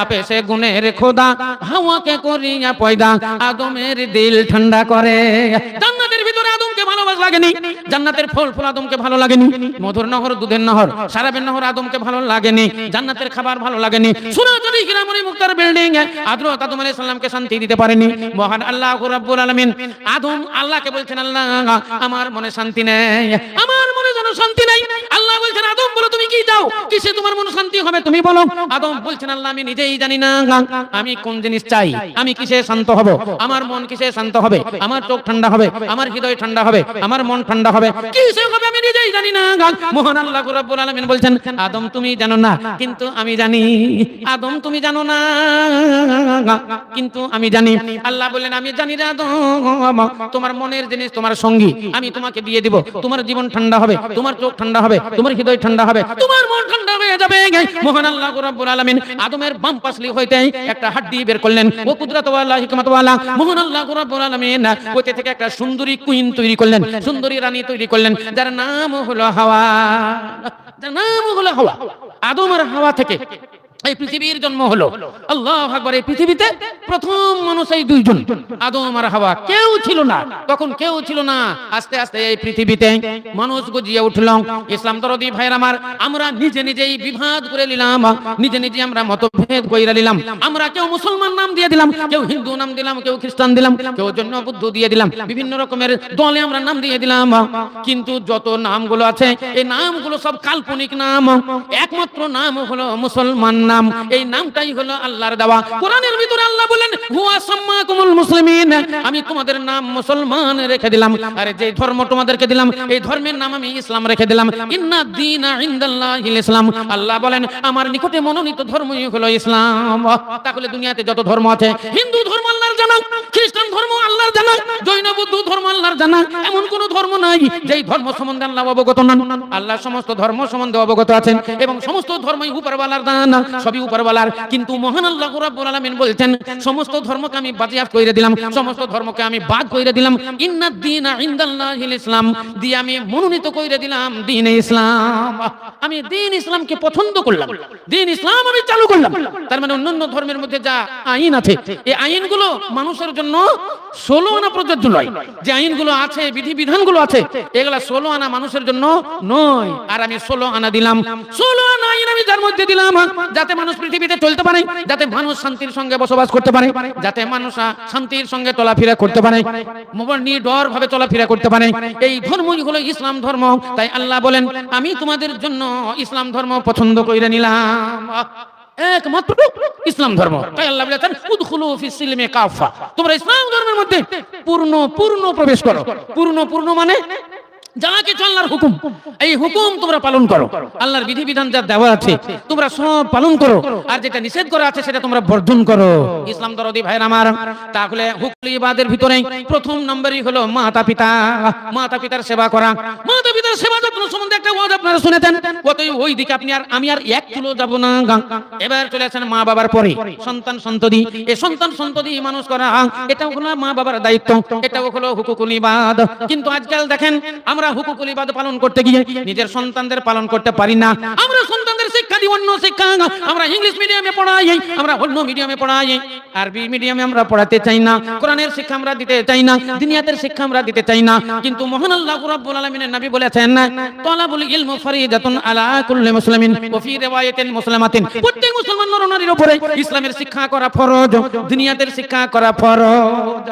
S1: আপে সে গুণের খোদা হাওয়াকে করিয়া পয়দা আদমের দিল ঠান্ডা করে। জান্নাতের ভিতরে আদমকে ভালোবাসা লাগেনি, জান্নাতের ফল ফুল আদমকে ভালো লাগেনি, মধুর নহর দুধের নহর সারাবের নহর আদমকে ভালো লাগেনি, জান্নাতের খাবার ভালো লাগেনি, সোনাঝুরি হীরামণি মুক্তার বিল্ডিং হযরত আদম আলাইহিস সালামকে শান্তি দিতে পারেনি। মহান আল্লাহ রাব্বুল আলামিন আদম আল্লাহকে বলছেন আল্লাহ আমার মনে শান্তি নেই, আমার মনে যেন শান্তি নাই। আল্লাহ বলছেন আদম বলো তুমি কি চাও, কিসে তোমার মনে শান্তি হবে তুমি বলো। আদম বলছেন আল্লাহ আমি নিজেই জানি না আমি কোন জিনিস চাই, আমি কিসে শান্ত হব, আমার মন কিসে শান্ত হবে, আমার চোখ ঠান্ডা হবে, আমার হৃদয় ঠান্ডা হবে, আমার মন ঠান্ডা হবে, কিসে হবে আমি নিজেই জানি না। মহান আল্লাহ রাব্বুল আলামিন বলছেন আদম তুমি জানো না কিন্তু আমি জানি, আদম তুমি জানো না কিন্তু আমি জানি। আল্লাহ বললেন আমি জানি রে আদম, তোমার মনের জিনিস তোমার সঙ্গী আমি তোমাকে দিয়ে দিব, তোমার জীবন ঠান্ডা হবে, তোমার চোখ ঠান্ডা হবে, তোমার হৃদয় ঠান্ডা হবে, তোমার মন ঠান্ডা হয়ে যাবে। মহান আল্লাহ রাব্বুল আলামিন আদমের বাম পাশলি হইতে একটা হাড্ডি বের করলেন, ও কুদরত ওয়ালা হিকমত ওয়ালা মহান আল্লাহ রাব্বুল আলামিন ওইতে থেকে একটা সুন্দরী কুইন তৈরি করলেন, সুন্দরী রানী তৈরি করলেন, যার নাম হলো হাওয়া, যার নাম হলো হাওয়া। আদম আর হাওয়া থেকে এই পৃথিবীর জন্ম হলো। আল্লাহু আকবার। এই পৃথিবীতে প্রথম মানুষ এই দুইজন, আদম আর হাওয়া। কেউ ছিল না তখন, কেউ ছিল না। আস্তে আস্তে এই পৃথিবীতে মানুষ গজিয়ে উঠল। ইসলাম দরদি ভাইরা আমার, আমরা নিজে নিজেই বিভাদ করে নিলাম, নিজে নিজে আমরা মতভেদ কইরা নিলাম। আমরা কেউ মুসলমান নাম দিয়ে দিলাম, কেউ হিন্দু নাম দিলাম, কেউ খ্রিস্টান দিলাম, কেউ জৈন বুদ্ধ দিয়ে দিলাম, বিভিন্ন রকমের দলে আমরা নাম দিয়ে দিলাম। কিন্তু যত নামগুলো আছে এই নামগুলো সব কাল্পনিক নাম, একমাত্র নাম হলো মুসলমান নাম। এই নামটাই হলো আল্লাহর দেওয়া। কোরআনের ভিতরে আল্লাহ বলেন হুয়া সাম্মাকুমুল মুসলিমিন, আমি তোমাদের নাম মুসলমান রেখে দিলাম। আরে যে ধর্ম তোমাদেরকে দিলাম এই ধর্মের নাম আমি ইসলাম রেখে দিলাম। ইন্নাদ দীনা ইনদাল্লাহিল ইসলাম, আল্লাহ বলেন আমার নিকটে মনোনীত ধর্মই হলো ইসলাম। তাহলে দুনিয়াতে যত ধর্ম আছে, হিন্দু ধর্ম আল্লাহর জানা, খ্রিস্টান ধর্ম আল্লাহর জানা, জৈন বৌদ্ধ ধর্ম আল্লাহর জানা, এমন কোন ধর্ম নাই যেই ধর্ম সম্বন্ধে আল্লাহ অবগত নন। আল্লাহ সমস্ত ধর্ম সম্বন্ধে অবগত আছেন এবং সমস্ত ধর্মই উপরওয়ালার দান, সবই উপরওয়ালার। কিন্তু মহান আল্লাহ রাব্বুল আলামিন বলছেন সমস্ত ধর্মকে আমি বাজিয়াত কইরা দিলাম, সমস্ত ধর্মকে আমি বাদ কইরা দিলাম। ইন্নাদ দীনা ইনদাল্লাহিল ইসলাম, দিয়ে আমি মনোনীত কইরা দিলাম দ্বীনে ইসলাম। আমি দ্বীন ইসলামকে পছন্দ করলাম, দ্বীন ইসলাম আমি চালু করলাম। তার মানে অন্যান্য ধর্মের মধ্যে যা আইন আছে এই আইনগুলো মানুষের জন্য 16 আনা প্রযোজ্য নয়। যে আইনগুলো আছে, বিধিবিধানগুলো আছে, এগুলা 16 আনা মানুষের জন্য নয়। আর আমি 16 আনা দিলাম, 16 আনা আইন আমি যার মধ্যে দিলাম যাতে মানুষ পৃথিবীতে চলতে পারে, যাতে মানুষ শান্তির সঙ্গে বসবাস করতে পারে, যাতে মানুষ শান্তির সঙ্গে চলাফেরা করতে পারে, নির্ভর ভাবে চলাফেরা করতে পারে। এই ধর্মই হলো ইসলাম ধর্ম। তাই আল্লাহ বলেন আমি তোমাদের জন্য ইসলাম ধর্ম পছন্দ করে নিলাম, একমাত্র ইসলাম ধর্ম। তাই আল্লাহ বলেছেন উদখুলু ফিস সিলমি কাফা, তোমরা ইসলাম ধর্মের মধ্যে পূর্ণ প্রবেশ করো। পূর্ণ মানে যা কিছু আল্লাহর হুকুম, এই হুকুম তোমরা পালন করো। আল্লাহর বিধিবিধান যা দেওয়া আছে তোমরা সব পালন করো, আর যেটা নিষেধ করা আছে সেটা তোমরা বর্জন করো। ইসলাম দরদি ভাইরা আমার, তাহলে হুকুল ইবাদের ভিতরে প্রথম নম্বরই হলো মাতা পিতা, মাতা পিতার সেবা করা। মাতা পিতার সেবা যত্ন সম্বন্ধে একটা ওয়াজ আপনারা শুনেছেন, ওই দিকে আমি আর এক কিলো যাব না। এবার চলে আসেন মা বাবার পরে সন্তান সন্ততি। এই সন্তান সন্ততি মানুষ করা এটাও হলো মা বাবার দায়িত্ব, এটাও হলো হুকুকুল ইবাদ। কিন্তু আজকাল দেখেন আমরা হুকুকুল ইবাদ পালন করতে গিয়ে নিজের সন্তানদের পালন করতে পারি না। আমরা সন্তানদের শিক্ষা দিই, অন্য শিক্ষা। আমরা ইংলিশ মিডিয়ামে পড়াই, আমরা অন্য মিডিয়ামে পড়াই, আরবি মিডিয়ামে আমরা পড়াতে চাই না, কোরআনের শিক্ষা আমরা দিতে চাই না, দুনিয়াতের শিক্ষা আমরা দিতে চাই না। কিন্তু মহান আল্লাহ রাব্বুল আলামিনের নবী বলেছেন, তালাবুল ইলম ফারিদাতুন আলা কুল্লি মুসলিমিন ওয়া ফি রিওয়ায়াতিন মুসলিমাতিন, প্রত্যেক মুসলমান নর-নারীর উপরে ইসলামের শিক্ষা করা ফরজ, দুনিয়াতের শিক্ষা করা ফরজ।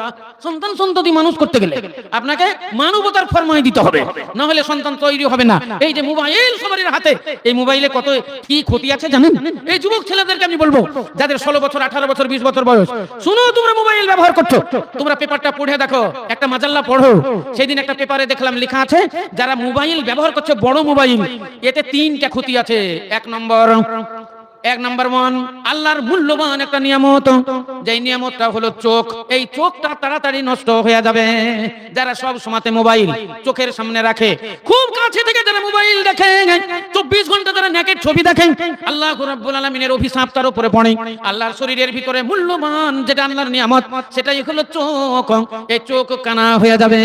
S1: সন্তান মানুষ করতে গেলে আপনাকে মানবতার ফরমাই দিতে হবে, না হলে সন্তান তৈরি হবে না। এই যে মোবাইল সবার হাতে, এই মোবাইলে কত কি ক্ষতি আছে জানেন? এই যুবক ছেলেদেরকে আমি বলবো, যাদের 16 বছর, 18 বছর, 20 বছর বয়স, শুনো, তোমরা মোবাইল ব্যবহার করছো, তোমরা পেপারটা পড়ে দেখো, একটা মাজাল্লা পড়ো। সেদিন একটা পেপারে দেখলাম লেখা আছে, যারা মোবাইল ব্যবহার করছে, বড় মোবাইল, এতে 3টা ক্ষতি আছে। এক নাম্বার ওয়ান, আল্লাহর মূল্যবান একটা নিয়ামত, যেই নিয়ামতটা হলো চোখ। এই চোখটা তাড়াতাড়ি নষ্ট হয়ে যাবে। যারা সব সময়তে মোবাইল চোখের সামনে রাখে, খুব কাছে থেকে যারা মোবাইল দেখে, 24 ঘন্টা যারা নেকেট ছবি দেখে, আল্লাহ রাব্বুল আলামিনের অভিশাপ তার উপরে পড়ে। আল্লাহর শরীরের ভিতরে মূল্যবান যেটা আল্লাহর নিয়ামত, সেটাই হলো চোখ। এই চোখ কানা হয়ে যাবে,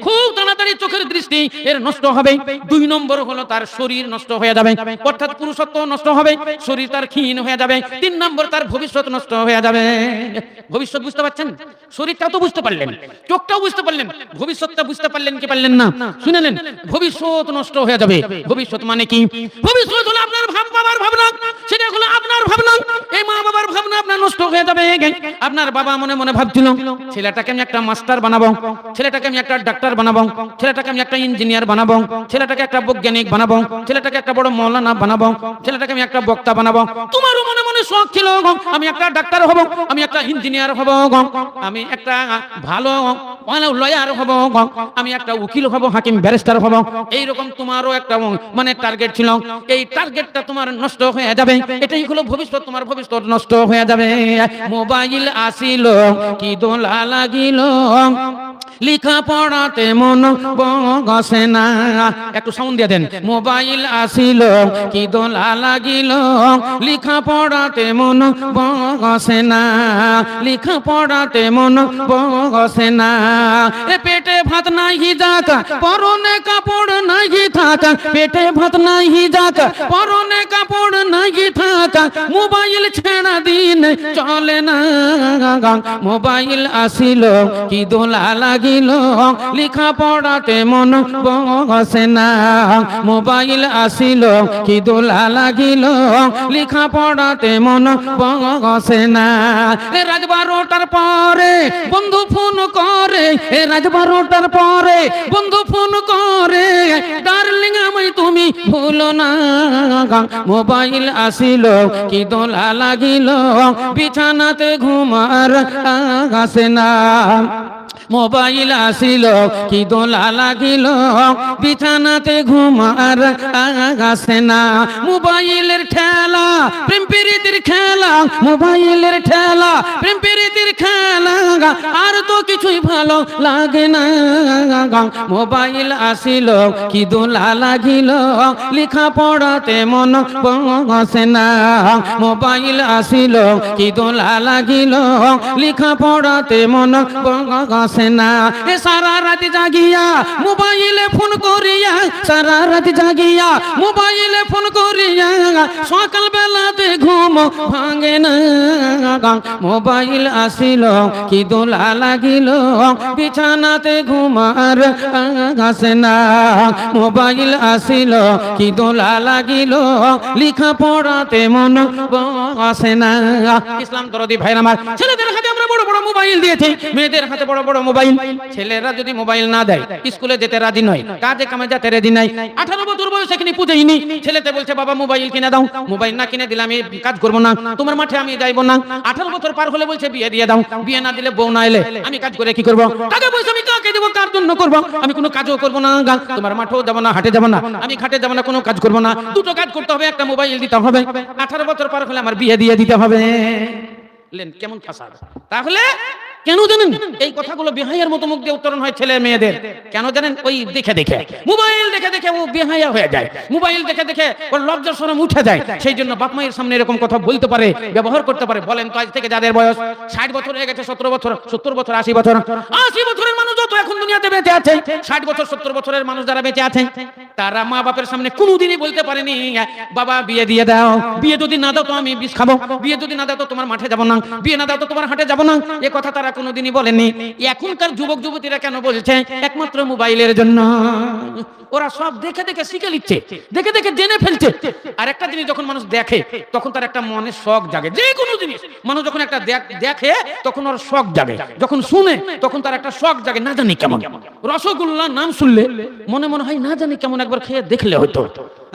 S1: খুব তাড়াতাড়ি চোখের দৃষ্টি এর নষ্ট হবে। 2 নম্বর হলো তার শরীর নষ্ট হয়ে যাবে, অর্থাৎ পুরুষত্ব নষ্ট হবে, শরীর তার ক্ষীণ হয়ে যাবে। 3 নম্বর তার ভবিষ্যৎ নষ্ট হয়ে যাবে। ভবিষ্যৎ বুঝতে পারছেন? শরীরটাও তো বুঝতে পারলেন, চোখটাও বুঝতে পারলেন, ভবিষ্যৎটা বুঝতে পারলেন কি পারলেন না? শুনে নেন, ভবিষ্যৎ নষ্ট হয়ে যাবে। ভবিষ্যৎ মানে কি? ভবিষ্যৎ হলো আপনার বাবার ভাবনা, সেটা হলো আপনার ভাবনা। এই মা বাবার ভাবনা আপনার নষ্ট হয়ে যাবে। আপনার বাবা মনে মনে ভাবছিল, ছেলেটাকে আমি একটা মাস্টার বানাবো, ছেলেটাকে আমি একটা ডাক্তার বানাবো, ছেলেটাকে আমি একটা ইঞ্জিনিয়ার বানাবো, ছেলেটাকে একটা বৈজ্ঞানিক বানাবো, ছেলেটাকে একটা বড় মাওলানা বানাবো, ছেলেটাকে আমি একটা বক্তা বানাবো। তোমারও মনে মনে শখ ছিল, আমি একটা ডাক্তার হব, আমি একটা ইঞ্জিনিয়ার হব, আমি একটা ভালো লয়ার হব, আমি একটা উকিল হব, হাকিম ব্যারিস্টার হব। এইরকম তোমারও একটা মানে টার্গেট ছিল। এই টার্গেটটা তোমার নষ্ট হয়ে যাবে। এটাই হলো ভবিষ্যৎ, তোমার ভবিষ্যৎ নষ্ট হয়ে যাবে। মোবাইল আসিল, কি দোলা লাগিল, লিখা পড়াতে মন বসে না। একটু সাউন্ড দিয়ে দেন। মোবাইল আসিল, কি দোলা লাগিল, লিখা পড়াতে মন বসে না, লিখা পড়াতে মন বসে না। এ পেটে ভাত নাহি যাকা, পরনে কাপড় নাহি থাকা, পেটে ভাত নাহি যাকা, পরনে কাপড় নাহি থাকা, মোবাইল ছেড়া দিন চলে না। মোবাইল আসিল, কি দোলা লাগিল, লিখা পড়াতে মন বসে না। মোবাইল আসিল, কি দোলা লাগিল, লিখা পড়াতে মন বসে না। রাত 12টার পরে বন্ধু ফোন করে, রাত 12টার পরে বন্ধু ফোন করে, ডার্লিং আমায় তুমি ভুলো না। মোবাইল আসিল, কি দোলা লাগিল, বিছানাতে ঘুমার আসে না। মোবাইল আসিল, কি দোলা লাগিল, বিছানাতে ঘুমার আসে না। মোবাইলের খেলা, প্রেম প্রীতির খেলা, মোবাইলের খেলা, প্রেম প্রীতির খেলা, আর তো কিছুই ভালো লাগে না। মোবাইল আসিল, কি দোলা লাগিল, লেখা পড়াতে মন বসে না। মোবাইল আসিল, কি দোলা লাগিল, লেখা পড়াতে মন বসে না। এ সারা রাত জাগিয়া মোবাইলে ফোন করিয়া, সারা রাত জাগিয়া মোবাইলে ফোন করিয়া, সকাল বেলাতে ঘুম ভাঙে না। মোবাইল আসিল, কি দোলা লাগিল, বিছানাতে ঘুমার আসে না। মোবাইল আসিল, কি দোলা লাগিল, লেখা পড়াতে মন বসে না। ইসলাম দরদি ভাইরা আমার, ছেলেদের হাতে আমরা বড় বড় মোবাইল দিয়েছি, মেয়েদের হাতে বড় বড় মোবাইল। ছেলেরা যদি মোবাইল না দেয়, স্কুলে যেতে রাজি নয়, কাজে কামে যেতে রাজি নাই। 18 বছর বয়সে কিনে পুজোইনি, ছেলেতে বলছে বাবা মোবাইল কিনে দাও, মোবাইল না কিনে দিলে আমি কাজ করবো না, তোমার মাঠে আমি যাইবো না। 18 বছর পার হলে বলছে বিয়ে দিয়ে দাও, বিয়ে না দিলে বউ না এলে আমি কাজ করে কি করবো? টাকা পয়সা আমি কাকে দেবো, কার জন্য করবো? আমি কোনো কাজও করবো না, তোমার মাঠেও যাবো না, হাটে যাবো না, আমি ঘাটে যাবো না, কোনো কাজ করবো না। দুটো কাজ করতে হবে, একটা মোবাইল দিতে হবে। 18 বছর পার হলে আমার বিয়ে দিয়ে দিতে হবে। কেমন ফাসাদ! তাহলে কেন জানেন? এই কথাগুলো বেহায়ার মতো মুখ দিয়ে উত্তরণ হয় ছেলে মেয়েদের। কেন জানেন? ওই দেখে দেখে, মোবাইল দেখে দেখে ও বেহায়া হয়ে যায়, মোবাইল দেখে দেখে ওর লজ্জা শরম উঠে যায়। সেই জন্য বাপ মায়ের সামনে এরকম কথা বলতে পারে, ব্যবহার করতে পারে। বলেন তো আজ থেকে যাদের বয়স 60 বছর হয়ে গেছে, 17 বছর, 70 বছর, 80 বছর, 80 বছরের মানুষ যত এখন দুনিয়াতে বেঁচে আছে, 60 বছর 70 বছরের মানুষ যারা বেঁচে আছে, তারা মা বাপের সামনে কোনোদিনই বলতে পারেনি বাবা বিয়ে দিয়ে দাও, বিয়ে যদি না দাও তো আমি বিষ খাবো, বিয়ে যদি না দাও তো তোমার মাঠে যাবো না, বিয়ে না দাও তো তোমার হাটে যাবো না। এ কথা তারা কোনোদিনই বলেনি। এখনকার যুবক যুবতীরা কেন বলছে? একমাত্র মোবাইলের জন্য। ওরা সব দেখে দেখে শিখে নিচ্ছে, দেখে দেখে জেনে ফেলছে। আর একটা জিনিস যখন মানুষ দেখে তখন তার একটা মনে শখ জাগে। যে কোনো জিনিস মানুষ যখন একটা দেখে তখন ওর শখ জাগে, যখন শুনে তখন তার একটা শখ জাগে। না জানি কেমন রসগোল্লা নাম শুনলে মনে মনে হয় না জানি কেমন একবার খেয়ে দেখলে হতো।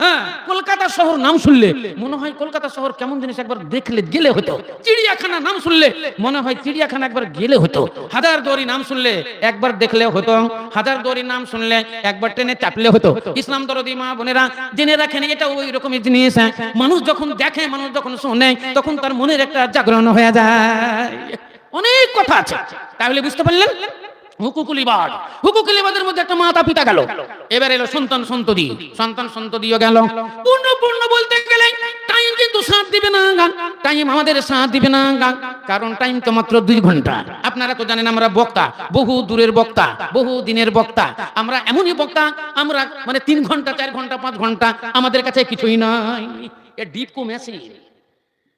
S1: হ্যাঁ, কলকাতা শহর নাম শুনলে মনে হয় কলকাতা শহর কেমন জিনিস একবার দেখলে গেলে হতো। চিড়িয়াখানা নাম শুনলে মনে হয় চিড়িয়াখানা একবার গেলে হতো। হাজারদুয়ারি নাম শুনলে একবার দেখলে হতো। হাজারদুয়ারি নাম শুনলে একবার ট্রেনে চাপলে হতো। ইসলাম দরদি মা বোনেরা জেনে রাখেন, এটা ওই রকমের জিনিস। মানুষ যখন দেখে, মানুষ যখন শোনে, তখন তার মনের একটা জাগরণ হয়ে যায়। অনেক কথা আছে, তাহলে বুঝতে পারলেন? হুকুকুল ইবাদ, হুকুকুল ইবাদের মধ্যে একটা মাতা পিতা গেল, এবার এলো সন্তান সন্ততি, সন্তান সন্ততিও গেল। পূর্ণ বলতে গেলে টাইম কিন্তু সাথ দিবে না, টাইম আমাদের সাথ দিবে না, কারণ টাইম তো মাত্র 2 ঘন্টা। আপনারা তো জানেন আমরা বক্তা, বহু দূরের বক্তা, বহু দিনের বক্তা। আমরা এমনই বক্তা, আমরা মানে 3 ঘন্টা 4 ঘন্টা 5 ঘন্টা আমাদের কাছে কিছুই নয়। এ ডিপ কো মেসেজ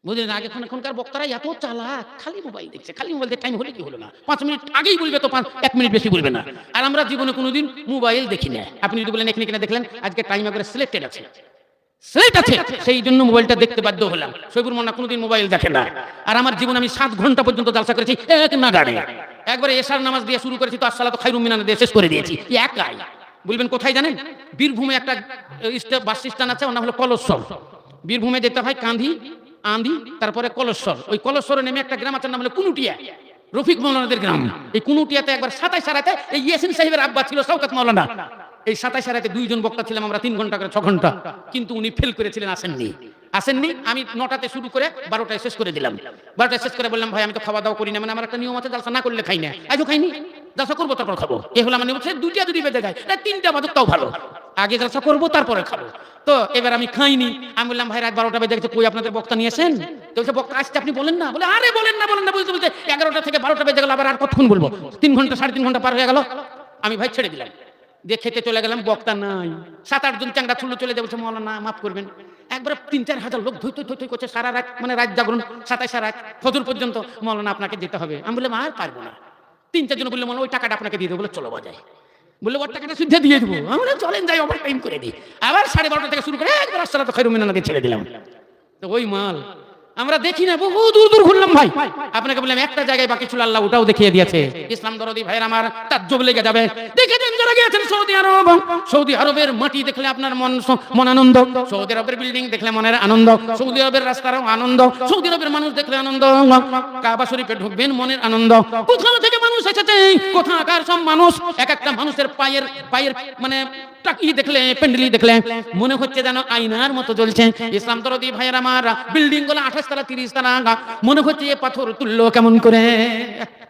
S1: বুঝলেন? এখনকার বক্তারা এত চালাক, খালি মোবাইল দেখছে, খালি মোবাইল দিয়ে টাইম হলে কি হলো না, 5 মিনিট আগেই বলবে তো 1 মিনিট বেশি বলবে না। আর আমরা জীবনে কোনোদিন মোবাইল দেখি না। আপনি যদি বলেন এখানে কিনা দেখলেন, আজকে টাইম একবারে সিলেক্টেড আছে, সিলেক্ট আছে, সেই জন্য মোবাইলটা দেখতে বাধ্য হলাম। শৈবুর মোল্লা কোনোদিন মোবাইল দেখে না। আর আমার জীবনে আমি 7 ঘন্টা পর্যন্ত জালসা করেছি এক নাগাড়ে। একবারে এশার নামাজ দিয়ে শুরু করেছি তো আসসালাতু খায়রুম মিনান দিয়ে শেষ করে দিয়েছি একাই। বলবেন কোথায় জানেন? বীরভূমে একটা বাস স্ট্যান্ড আছে, ওর নাম হলো কলস্বর। বীরভূমে যেতে হয় কাঁধি, আন্ধি, তারপরে কলস্বর। ওই কলস্বরে নেমে একটা গ্রাম আছে, নাম হলো কুনুটিয়া, রফিক মৌলানাদের গ্রাম। এই কুনুটিয়াতে একবার 27 সারাতে এই ইয়াসিন সাহেবের আব্বা ছিল শওকত মৌলানা। এই 27 সারাতে 2 জন বক্তা ছিলাম আমরা, 3 ঘন্টা করে 6 ঘন্টা। কিন্তু উনি ফেল করেছিলেন, আসেননি। আমি 9টাতে শুরু করে 12টায় শেষ করে দিলাম। 12টায় শেষ করে বললাম ভাই আমি তো খাওয়া দাওয়া করি না, মানে আমার একটা নিয়ম আছে, জালসা না করলে খাই না। আজও খাইনি, জালসা করবো তারপর খাবো, এ হলো আমার নিয়ম। 2টা যদি বেজে যায়, 3টা বাজুক তাও ভালো, আগে জালসা করবো তারপরে খাবো। তো এবার আমি খাইনি। আমি বললাম ভাই রাত 12টা বেজে গেছে, কই আপনাদের বক্তা নিয়েছেন? তো বক্তা আসছে, আপনি বলেন না। বলে আরে বলেন না বলতে বলতে 11টা থেকে 12টা বেজে গেল। আবার আর কতক্ষণ বলবো? 3 ঘন্টা 3.5 ঘন্টা পার হয়ে গেল। আমি ভাই ছেড়ে দিলাম, দিয়ে খেতে চলে গেলাম। বক্তা নাই, 7-8 জন চ্যাংড়া ছুলো চলে যাচ্ছে। মৌলানা মাফ করবেন, একবার 3-4 হাজার লোক ধৈ করছে সারা রাত, মানে রাত জাগরণ 27 রাত ফজর পর্যন্ত। মৌলানা আপনাকে যেতে হবে। আমি বললাম আর পারবো না। 3-4 জন বললাম ওই টাকাটা আপনাকে দিয়ে দেবো। বলে চলো বাজায়, বললে ওর টাকাটা শুদ্ধে দিয়ে দেবো। আমরা চলেন যাই, ওভার টাইম করে দিই। আবার 12:30 থেকে শুরু করে একবার আসসালাতু খায়রুম মিনান দিয়ে ছেড়ে দিলাম। তো ওই মাল আমরা দেখি না, বহু দূর ঘুরলাম ভাই। আপনাকে বললাম একটা জায়গায় বাকি ছিল, আল্লাহ ওটাও দেখিয়ে দিয়েছে। ইসলাম দরদি ভাইয়ের আমার তাজ্জব লেগে যাবে। দেখেছেন যারা গিয়েছেন সৌদি আরব, সৌদি আরবের মাটি দেখলে আপনার মন আনন্দ, সৌদি আরবের বিল্ডিং দেখলে মনের আনন্দ, সৌদি আরবের রাস্তার আনন্দ, সৌদি আরবের মানুষ দেখলে আনন্দ, কাবা শরীফে ঢুকবেন মনের আনন্দ। কোথা থেকে মানুষ এসেছে, কোথাকার সব মানুষ, এক একটা মানুষের পায়ের মানে টাকি দেখলে, প্যান্ডেলি দেখলে মনে হচ্ছে যেন আয়নার মতো জ্বলছে। ইসলাম দরদি ভাইয়ের আমার বিল্ডিং গুলো 28 তলা 30 তলা, মনে হচ্ছে এ পাথর তুললো কেমন করে।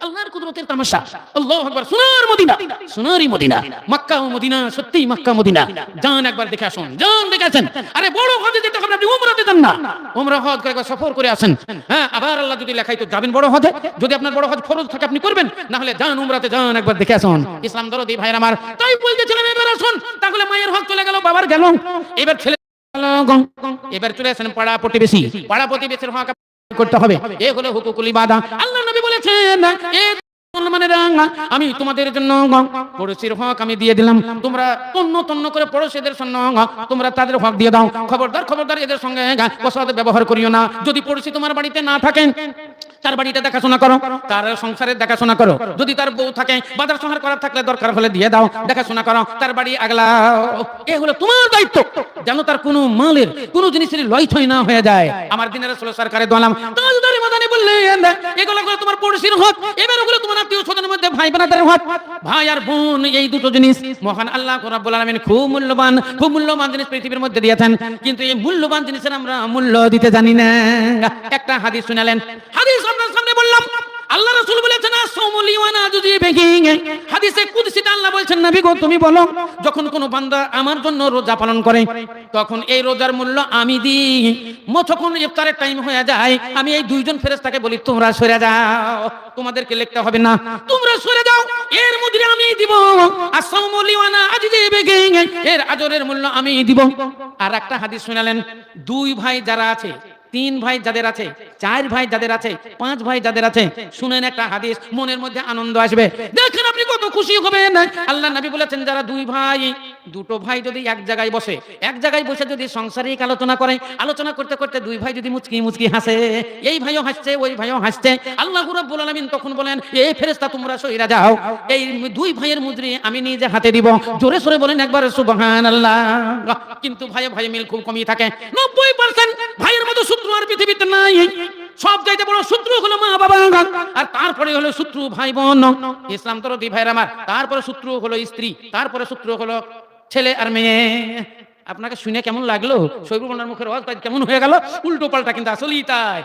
S1: আল্লাহর কুদরতের তামাশা। আল্লাহু আকবার। সোনার মদিনা, সোনারই মদিনা, মক্কা ও মদিনা, সত্যি মক্কা মদিনা। যান একবার দেখে আসুন, যান দেখেছেন। আরে বড় হজে যেতে হবে, আপনি উমরাতে যান না, উমরা হজ করে একবার সফর করে আসেন। হ্যাঁ, আবার আল্লাহ যদি লেখাই তো যাবেন বড় হজে। যদি আপনার বড় হজ ফরজ থাকে আপনি করবেন, না হলে যান উমরাতে, যান একবার দেখে আসুন। ইসলাম দরদি ভাইয়ের আমার তাই বলতেছিলাম এবার আসুন। তাহলে মায়ের হক চলে গেল, বাবার গেল, এবার ছেলে এবার চলে আসেন পাড়া প্রতিবেশী। পাড়া প্রতিবেশীর হক করতে হবে, এ হলো হুকুকুল ইবাদা। আল্লাহ নবী বলেছেন আমি তোমাদের জন্য পড়োশীর হক আমি দিয়ে দিলাম, তোমরা তন্ন করে পড়োশীদের সঙ্গে তোমরা তাদের হক দিয়ে দাও। খবরদার এদের সঙ্গে অসৎ ব্যবহার করিও না। যদি পড়োশী তোমার বাড়িতে না থাকেন, তার বাড়িটা দেখাশোনা করো, তার সংসারের দেখাশোনা করো। যদি তার বউ থাকে, বাজার সংহার করার থাকলে দরকার হলে দিয়ে দাও, দেখাশোনা করো, তার বাড়ি আগলাও। এ হলো তোমার দায়িত্ব, যেন তার কোনো মালের কোনো জিনিসের লয়ছয় না হয়ে যায়। আমার দিনের রাসূল সরকারে দোয়ালাম তাজদারি মাদানি বললেন এগুলো তোমার পড়োশীর হক, এবার ওগুলো তোমার আত্মীয় স্বজনের মধ্যে ভাই বোনদের হক। ভাই আর বোন এই দুটো জিনিস মহান আল্লাহ রাব্বুল আলামিন খুব মূল্যবান জিনিস পৃথিবীর মধ্যে দিয়েছেন, কিন্তু এই মূল্যবান জিনিসের আমরা মূল্য দিতে জানি না। একটা হাদিস শুনালেন, হাদিস আপনার সামনে বললাম। আল্লাহ রাসূল বলেছেন আস-সাওমু লি ওয়া আনা আজজি বিহি। হাদিসে কুদসিতে আল্লাহ বলছেন নবী গো তুমি বলো যখন কোনো বান্দা আমার জন্য রোজা পালন করে তখন এই রোজার মূল্য আমি দিই। যখন ইফতারের টাইম হয়ে যায় আমি এই দুইজন ফেরেশতাকে বলি তোমরা সরে যাও, তোমাদেরকে লিখতে হবে না, তোমরা সরে যাও, এর মূল্য আমি দিব। আস-সাওমু লি ওয়া আনা আজজি বিহি, এর আজরের মূল্য আমি দিব। আর একটা হাদিস শুনালেন দুই ভাই যারা আছে, তিন ভাই যাদের আছে, চার ভাই যাদের আছে, পাঁচ ভাই যাদের আছে, শুনেন একটা হাদিস, মনের মধ্যে আনন্দ আসবে, দেখেন আপনি কত খুশি হবেন। আল্লাহ নবী বলেছেন যারা দুই ভাই, দুটো ভাই যদি এক জায়গায় বসে, এক জায়গায় বসে যদি সাংসারিক আলোচনা করে, আলোচনা করতে করতে দুই ভাই যদি মুচকি মুচকি হাসে, এই ভাইও হাসছে ওই ভাইও হাসছে, আল্লাহ রাব্বুল আলামিন তখন বলেন এই ফেরেশতা তোমরা সইরা যাও, এই দুই ভাইয়ের মুদ্রি আমি নিজে হাতে দিব। জোরে সরে বলেন একবার সুবহানাল্লাহ। কিন্তু ভাইয়ে ভাইয়ে মিল খুব কমই থাকে, 90% ভাইয়ের মতো শত্রু আর পৃথিবীতে নাই। সব চাইতে বড় শত্রু হলো মা বাবা, আর তারপরে হলো শত্রু ভাই বোন, ইসলাম দরদি ভাইরা আমার, তারপরে শত্রু হলো স্ত্রী, তারপরে শত্রু হলো ছেলে আর মেয়ে। আপনাকে শুনে কেমন লাগলো? শৈবুল মুখের আওয়াজ কেমন হয়ে গেল? উল্টো পাল্টা, কিন্তু আসলেই তাই।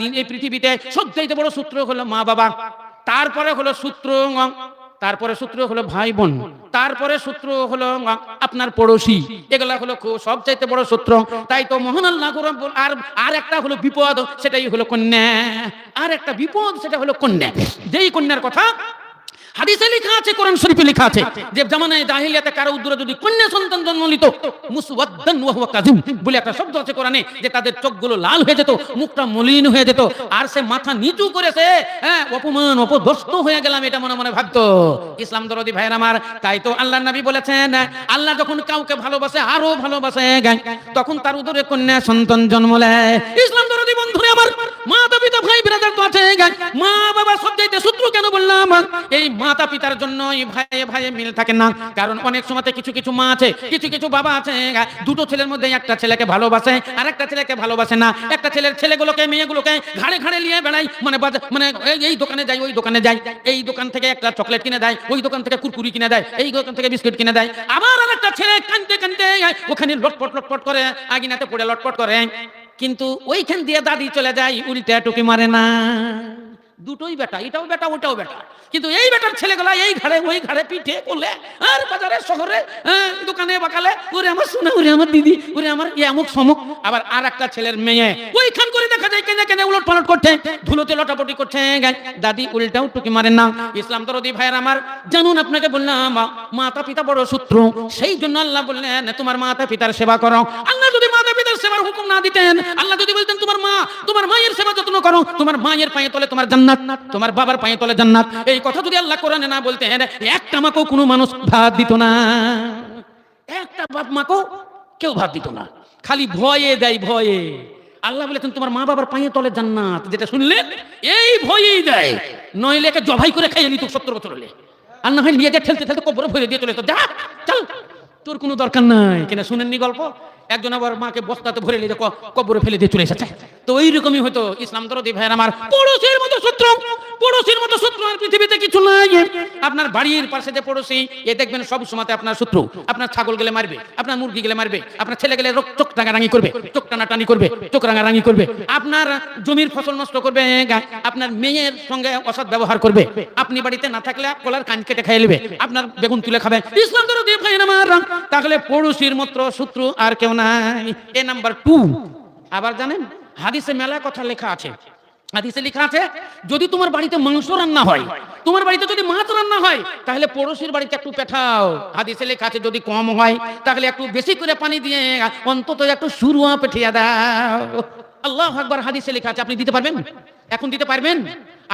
S1: দিন এই পৃথিবীতে সবচাইতে বড় শত্রু হলো মা বাবা, তারপরে হলো শত্রু, তারপরে শত্রু হলো ভাই বোন, তারপরে শত্রু হলো আপনার পড়োশী, এগুলা হলো সবচাইতে বড় শত্রু। তাই তো মহান আল্লাহ রাব্বুল, আর একটা হলো বিপদ, সেটাই হলো কন্যা। আর একটা বিপদ সেটা হলো কন্যা। যেই কন্যার কথা হাদিসে লেখা আছে, কোরআন শরীফে লেখা আছে যে জামানায়ে জাহিলিয়াতে কারো উদ্দরে যদি কন্যা সন্তান জন্ম নিত, মুসওয়াদ্দান ওয়া হুয়া কাযিম বলে একটা শব্দ আছে কোরআনে, যে তাদের চোখগুলো লাল হয়ে যেত, মুখটা মলিন হয়ে যেত, আর সে মাথা নিচু করেছে, অপমান অপদস্থ হয়ে গেলাম এটা মনে মনে ভাবতো। ইসলাম দরদি ভাইয়ের আমার, তাই তো আল্লাহর নবী বলেছেন আল্লাহ যখন কাউকে ভালোবাসে আরো ভালোবাসে, তখন তার উদরে কন্যা সন্তান জন্ম নেয়। ইসলাম দরদি বন্ধুরা আমার, মাতা পিতা ভাই ব্রাদার তো আছে, মা বাবা সবচাইতে শত্রু কেন বললাম? এই মাতা পিতার জন্য ভাইয়ে ভাইয়ে মিল থাকে না। কারণ অনেক সময় কিছু কিছু মা আছে, কিছু কিছু বাবা আছে, দুটো ছেলের মধ্যে একটা ছেলেকে ভালোবাসে আর একটা ছেলেকে ভালোবাসে না। একটা ছেলের ছেলেগুলোকে মেয়েগুলোকে ঘাড়ে ঘাড়ে নিয়ে বেড়ায়, মানে এই দোকানে যাই ওই দোকানে যাই, এই দোকান থেকে একটা চকলেট কিনে দেয়, ওই দোকান থেকে কুরকুরি কিনে দেয়, এই দোকান থেকে বিস্কুট কিনে দেয়। আবার আর একটা ছেলে কাঁদতে কাঁদতে ওখানে লটপট লটপট করে, আগিনাতে পড়ে লটপট করে, কিন্তু ওইখান দিয়ে দাদি চলে যায়, উল্টা টুকি মারে না। দুটোই বেটা, এটাও বেটা ওটাও বেটা, কিন্তু এই বেটার ছেলেগুলা এই ঘাড়ে ওই ঘাড়ে পিঠে করলে, আর বাজারে শহরে দোকানে বাকালে ওরে আমার সোনা, ওরে আমার দিদি, ওরে আমার অমুক সমুক। আবার আর একটা ছেলের মেয়ে ওইখান করে দেখা যায় কেনে কেনে উলট পালট করছে, ধুলোতে লটাপটি করছে, দাদি উল্টাও টুকি মারেন না। ইসলাম দরদি ভাইয়ের আমার, জানুন আপনাকে বললাম মাতা পিতা বড় শত্রু, সেই জন্য আল্লাহ বললেন তোমার মাতা পিতার সেবা করো। আল্লাহ যদি মাতা পিতার সেবার হুকুম না দিতেন, আল্লাহ যদি বলতেন তোমার মায়ের সেবা যত্ন করো, তোমার মায়ের পায়ে তলে তোমার জান্নাত, তোমার বাবার পায়ে তলে জান্নাত, এই কথা যদি আল্লাহ কোরআনে না বলতেন, একটা মাকেও কোনো মানুষ ভাত দিত না, একটা বাপ মাকেও কেউ ভাত দিত না, খালি ভয়ে দেয়, ভয়ে। আল্লাহ বলেছেন তোমার মা বাবার পায়ে তলে জান্নাত, যেটা শুনলেন এই ভয়েই দেয়, নইলে একে জবাই করে খাইয়ে নিত 70 বছর হলে। আর না হয় নিয়ে যা ঠেলতে ঠেলতে কবরে ভরে দিয়ে চলে যেত, যা চল তোর কোনো দরকার নাই। কিনা শুনেননি গল্প? একজন আবার মাকে বস্তাতে ভরে নিয়ে কবরে ফেলে দিয়ে চলে এসেছে। তো ওইরকমই হতো। ইসলাম দরদি ভাইয়ের আমার, পড়োশির মতো শত্রু, পড়োশির মতো শত্রু আর পৃথিবীতে কিছু নাই। আপনার বাড়ির পাশে যে পড়োশি, এ দেখবেন সব সময় আপনার শত্রু। আপনার ছাগল গেলে মারবে, আপনার মুরগি গেলে মারবে, আপনার ছেলে গেলে চোখ রাঙারাঙি করবে, চোখ টানাটানি করবে, চোখ রাঙারাঙি করবে, আপনার জমির ফসল নষ্ট করবে, আপনার মেয়ের সঙ্গে অসৎ ব্যবহার করবে, আপনি বাড়িতে না থাকলে কলার কান কেটে খেয়ে নেবে, আপনার বেগুন তুলে খাবে। ইসলাম দরদি ভাইয়ের আমার, তাহলে পড়োশির মতো শত্রু আর কেউ নাই। এ নাম্বার 2। আবার জানেন হাদিসে মেলা কথা লেখা আছে, হাদিসে লেখা আছে যদি তোমার বাড়িতে মাংস রান্না হয়, তোমার বাড়িতে যদি মাছ রান্না হয়, তাহলে পড়োশির বাড়িতে একটু পেঠাও। হাদিসে লেখা আছে যদি কম হয় তাহলে একটু বেশি করে পানি দিয়ে অন্তত একটু সুরুয়া পেঠিয়ে দাও। আল্লাহু আকবার, হাদিসে লেখা আছে। আপনি দিতে পারবেন? এখন দিতে পারবেন?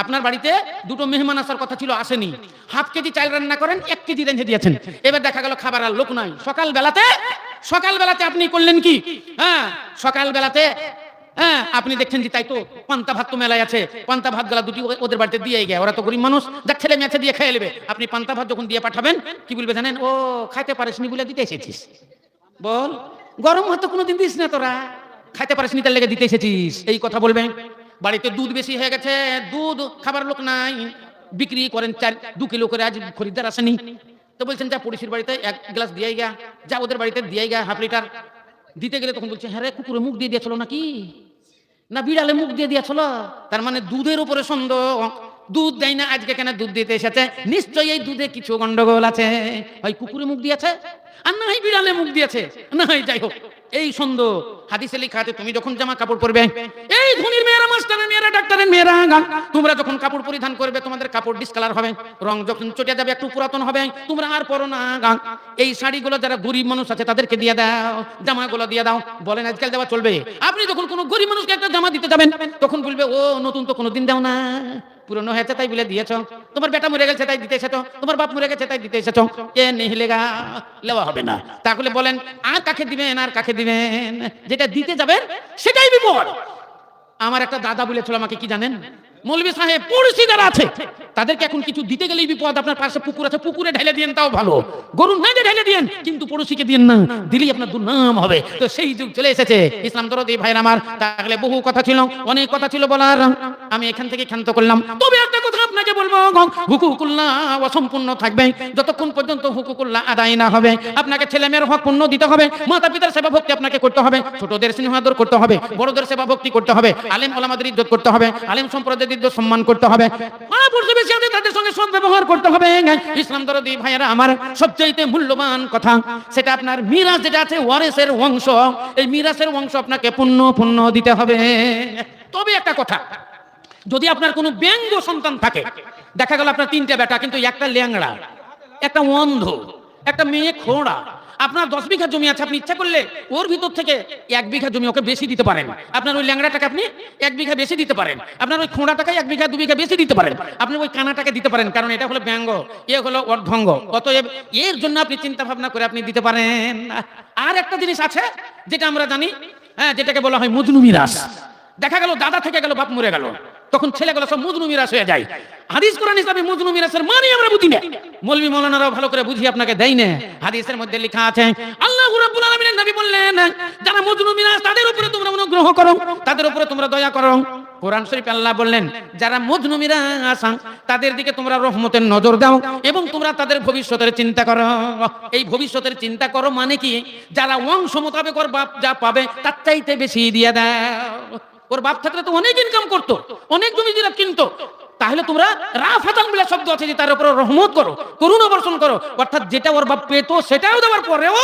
S1: আপনার বাড়িতে দুটো মেহমান আসার কথা ছিল, আসেনি, হাফ কেজি চাল রান্না করেন, 1 কেজি রেঁধে দিয়েছেন, এবার দেখা গেল খাবার আর লোক নাই। সকালবেলাতে আপনি করলেন কি? সকালবেলাতে আপনি দেখছেন যে তাই তো পান্তা ভাত তো মেলায় আছে, পান্তা ভাত গলা দুটি ওদের বাড়িতে দিয়ে গে, ওরা তো গরিব মানুষ, যাক ছেলে মেয়ে দিয়ে খেয়ে নেবে। আপনি পান্তা ভাত যখন দিয়ে পাঠাবেন, কি বলবে জানেন? ও খাইতে পারিসনি বলে দিতে এসেছিস। বল, গরম ভাত তো কোনোদিন দিস না তোরা, খাইতে পারিসনি তার লেগে দিতে এসেছিস, এই কথা বলবে। বাড়িতে দুধ বেশি হয়ে গেছে, দুধ খাবার লোক নাই, বিক্রি করেন 2 কিলো করে, আজ খরিদ্দার আসেনি, তো বলছেন যা পড়োশির বাড়িতে 1 গ্লাস দিয়ে গা, যা ওদের বাড়িতে দিয়ে গা হাফ লিটার। দিতে গেলে তখন বলছে হ্যাঁ রে, কুকুরে মুখ দিয়ে দিয়েছিল নাকি, না বিড়ালে মুখ দিয়ে দিয়েছিল, তার মানে দুধের উপরে সন্দেহ। দুধ দেয় না, আজকে কেন দুধ দিতে এসেছে? নিশ্চয়ই এই দুধে কিছু গন্ডগোল আছে, হয় কুকুরে মুখ দিয়েছে আর না হয় বিড়ালে মুখ দিয়েছে, না হয় যাই হোক। এই সন্দেহ হাদিসে লেখা আছে, তুমি যখন জামা কাপড় পরবে, এই ধনীর মেয়েরা, মাস্টারের মেয়েরা, ডাক্তারের মেয়েরা, তোমরা যখন কাপড় পরিধান করবে তোমাদের কাপড় ডিসকালার হবে, রং যখন চটে যাবে, একটু পুরাতন হবে, তোমরা আর পরো না। এই শাড়িগুলো যারা গরিব মানুষ আছে তাদেরকে দিয়ে দাও, জামাগুলো দিয়ে দাও। বলেন আজকাল দেওয়া চলবে? আপনি যখন কোনো গরিব মানুষকে একটা জামা দিতে যাবেন তখন বলবে, ও নতুন তো কোনোদিন দাও না, পুরনো হয়েছে তাই বলে দিয়েছ, তোমার বেটা মরে গেছে তাই দিতে এসেছো, তোমার বাপ মরে গেছে তাই দিতে এসেছো, এ নিহিলেগা, লেওয়া হবে না। তাহলে বলেন আর কাকে দিবেন, আর কাকে দিবেন? যেটা দিতে যাবেন সেটাই বিপদ। আমার একটা দাদা বলেছিল আমাকে, কি জানেন, মৌলভী সাহেব, পড়শি যারা আছে তাদেরকে এখন কিছু দিতে গেলেই বিপদ। আপনার পাশে পুকুর আছে, পুকুরে ঢেলে দিয়েন তাও ভালো, গরুর নাইতে ঢেলে দিয়েন, কিন্তু পড়শিকে দিয়েন না, দিলেই আপনার দুর্নাম হবে। তো সেই যুগ চলে এসেছে ইসলাম দরদি ভাইরা আমার। তাহলে বহু কথা ছিল, অনেক কথা ছিল বলার, আমি এখান থেকে ক্ষান্ত করলাম। তবে একটা কথা আপনাকে বলবো, হুকুকুল্লাহ অসম্পূর্ণ থাকবে যতক্ষণ পর্যন্ত হুকুকুল্লাহ আদায় না হবে। আপনাকে ছেলে মেয়ের হক পূর্ণ দিতে হবে, মাতা পিতার সেবা ভক্তি আপনাকে করতে হবে, ছোটদের স্নেহ আদর করতে হবে, বড়দের সেবা ভক্তি করতে হবে, আলেম ওলামাদের ইজ্জত করতে হবে, আলেম সম্প্রদায়ের ইজ্জত সম্মান করতে হবে, পাড়া প্রতিবেশী আছে তাদের সঙ্গে সদ্ব্যবহার করতে হবে। ইসলাম দরদি ভাইয়েরা আমার, সবচাইতে মূল্যবান কথা সেটা আপনার মিরাজ যেটা আছে, ওয়ারিসের অংশ, এই মিরাজের অংশ আপনাকে পূর্ণ দিতে হবে। তবে একটা কথা, যদি আপনার কোনো ব্যঙ্গ সন্তান থাকে, দেখা গেল আপনার 3টে বেটা কিন্তু একটা ল্যাংড়া, একটা অন্ধ, একটা মেয়ে খোঁড়া, আপনার 10 বিঘা জমি আছে, আপনি ইচ্ছা করলে ওর ভিতর থেকে 1 বিঘা জমি ওকে বেশি দিতে পারেন, আপনার ওই ল্যাংড়াটাকে আপনি 1 বিঘা বেশি দিতে পারেন, আপনার ওই খোঁড়াটাকে 1 বিঘা 2 বিঘা বেশি দিতে পারেন, আপনি ওই কানাটাকে দিতে পারেন, কারণ এটা হলো ব্যঙ্গ, এ হলো অর্ধঙ্গ, অতএব এর জন্য আপনি চিন্তা ভাবনা করে আপনি দিতে পারেন। আর একটা জিনিস আছে যেটা আমরা জানি, হ্যাঁ, যেটাকে বলা হয় মজনু মিরাস। দেখা গেল দাদা থেকে গেল, বাপ মরে গেল, তখন ছেলেগুলো সব মজনু মিরাস হয়ে যায়। হাদিস কোরআন ইসলামে মজনু মিরাসের মানে আমরা বুঝি না, মৌলভী মাওলানারাও ভালো করে বুঝিয়ে আপনাকে দেয় না। হাদিসের মধ্যে লেখা আছে, আল্লাহ রাব্বুল আলামিনের নবী বললেন, যারা মজনু মিরাস তাদের উপরে তোমরা অনুগ্রহ করো, তাদের উপরে তোমরা দয়া করো। কোরআন শরীফে আল্লাহ বললেন, যারা মজনু মিরাস তাদের দিকে তোমরা রহমতের নজর দাও এবং তোমরা তাদের ভবিষ্যতের চিন্তা করো। এই ভবিষ্যতের চিন্তা করো মানে কি, যারা অংশ মোতাবেক ওর বাপ যা পাবে তার চাইতে বেশি দিয়ে দাও। ওর বাপ থাকলে তো অনেক ইনকাম করতো, অনেক জমি দিলা কিনতো, তাহলে তোমরা রাফাতান বলে শব্দ আছে যে তার উপর রহমত করো, করুণা বর্ষণ করো, অর্থাৎ যেটা ওর বাপ পেতো সেটাও দেওয়ার পরেও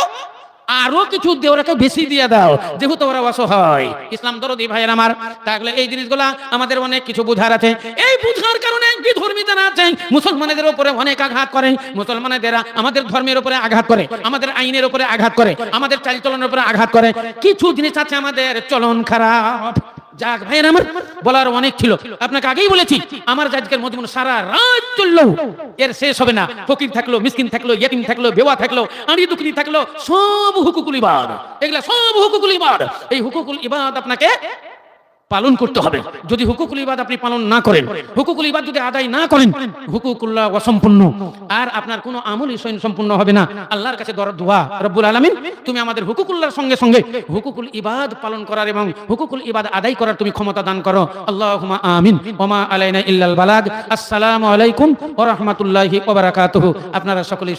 S1: আরো কিছু দেওয়াকে বেশি দিয়ে দাও, যেহেতু ওরা অসহায়। ইসলাম দরদি ভাইয়ের আমার, তাহলে এই জিনিসগুলা আমাদের অনেক কিছু বুঝার আছে। এই বুঝার কারণে বিধর্মী যারা আছে মুসলমানদের উপরে অনেক আঘাত করে, মুসলমানেরা আমাদের ধর্মের উপরে আঘাত করে, আমাদের আইনের উপরে আঘাত করে, আমাদের চালচলনের উপরে আঘাত করে। কিছু জিনিস আছে আমাদের চলন খারাপ। যাক ভাইয়ের আমার, বলার অনেক ছিল, আপনাকে আগেই বলেছি আমার আজকের মজমুন সারা রাত চললো, এর শেষ হবে না। ফকির থাকলো, মিসকিন থাকলো, ইয়েতিম থাকলো, বেওয়া থাকলো, আড়ি দুকরি থাকলো, সব হুকুকুল ইবাদ, এগুলা সব হুকুকুল ইবাদ। এই হুকুকুল ইবাদ আপনাকে পালন করতে হবে। যদি হুকুকুল ইবাদ আপনি পালন না করেন, হুকুকুল ইবাদ যদি আদায় না করেন, হুকুকুল্লাহ অসম্পূর্ণ, আর আপনার কোনো আমলই সম্পূর্ণ হবে না। আল্লাহর কাছে দোয়া, রব্বুল আলামিন তুমি আমাদের হুকুকুল্লাহর সঙ্গে সঙ্গে হুকুকুল ইবাদ পালন করার এবং হুকুকুল ইবাদ আদায় করার তুমি ক্ষমতা দান করো। আল্লাহুম্মা আমিন। ওমা আলাইনা ইল্লাল বালাগ। আসসালামু আলাইকুম ওয়া রাহমাতুল্লাহি ওয়া বারাকাতুহু। আপনারা সকলেই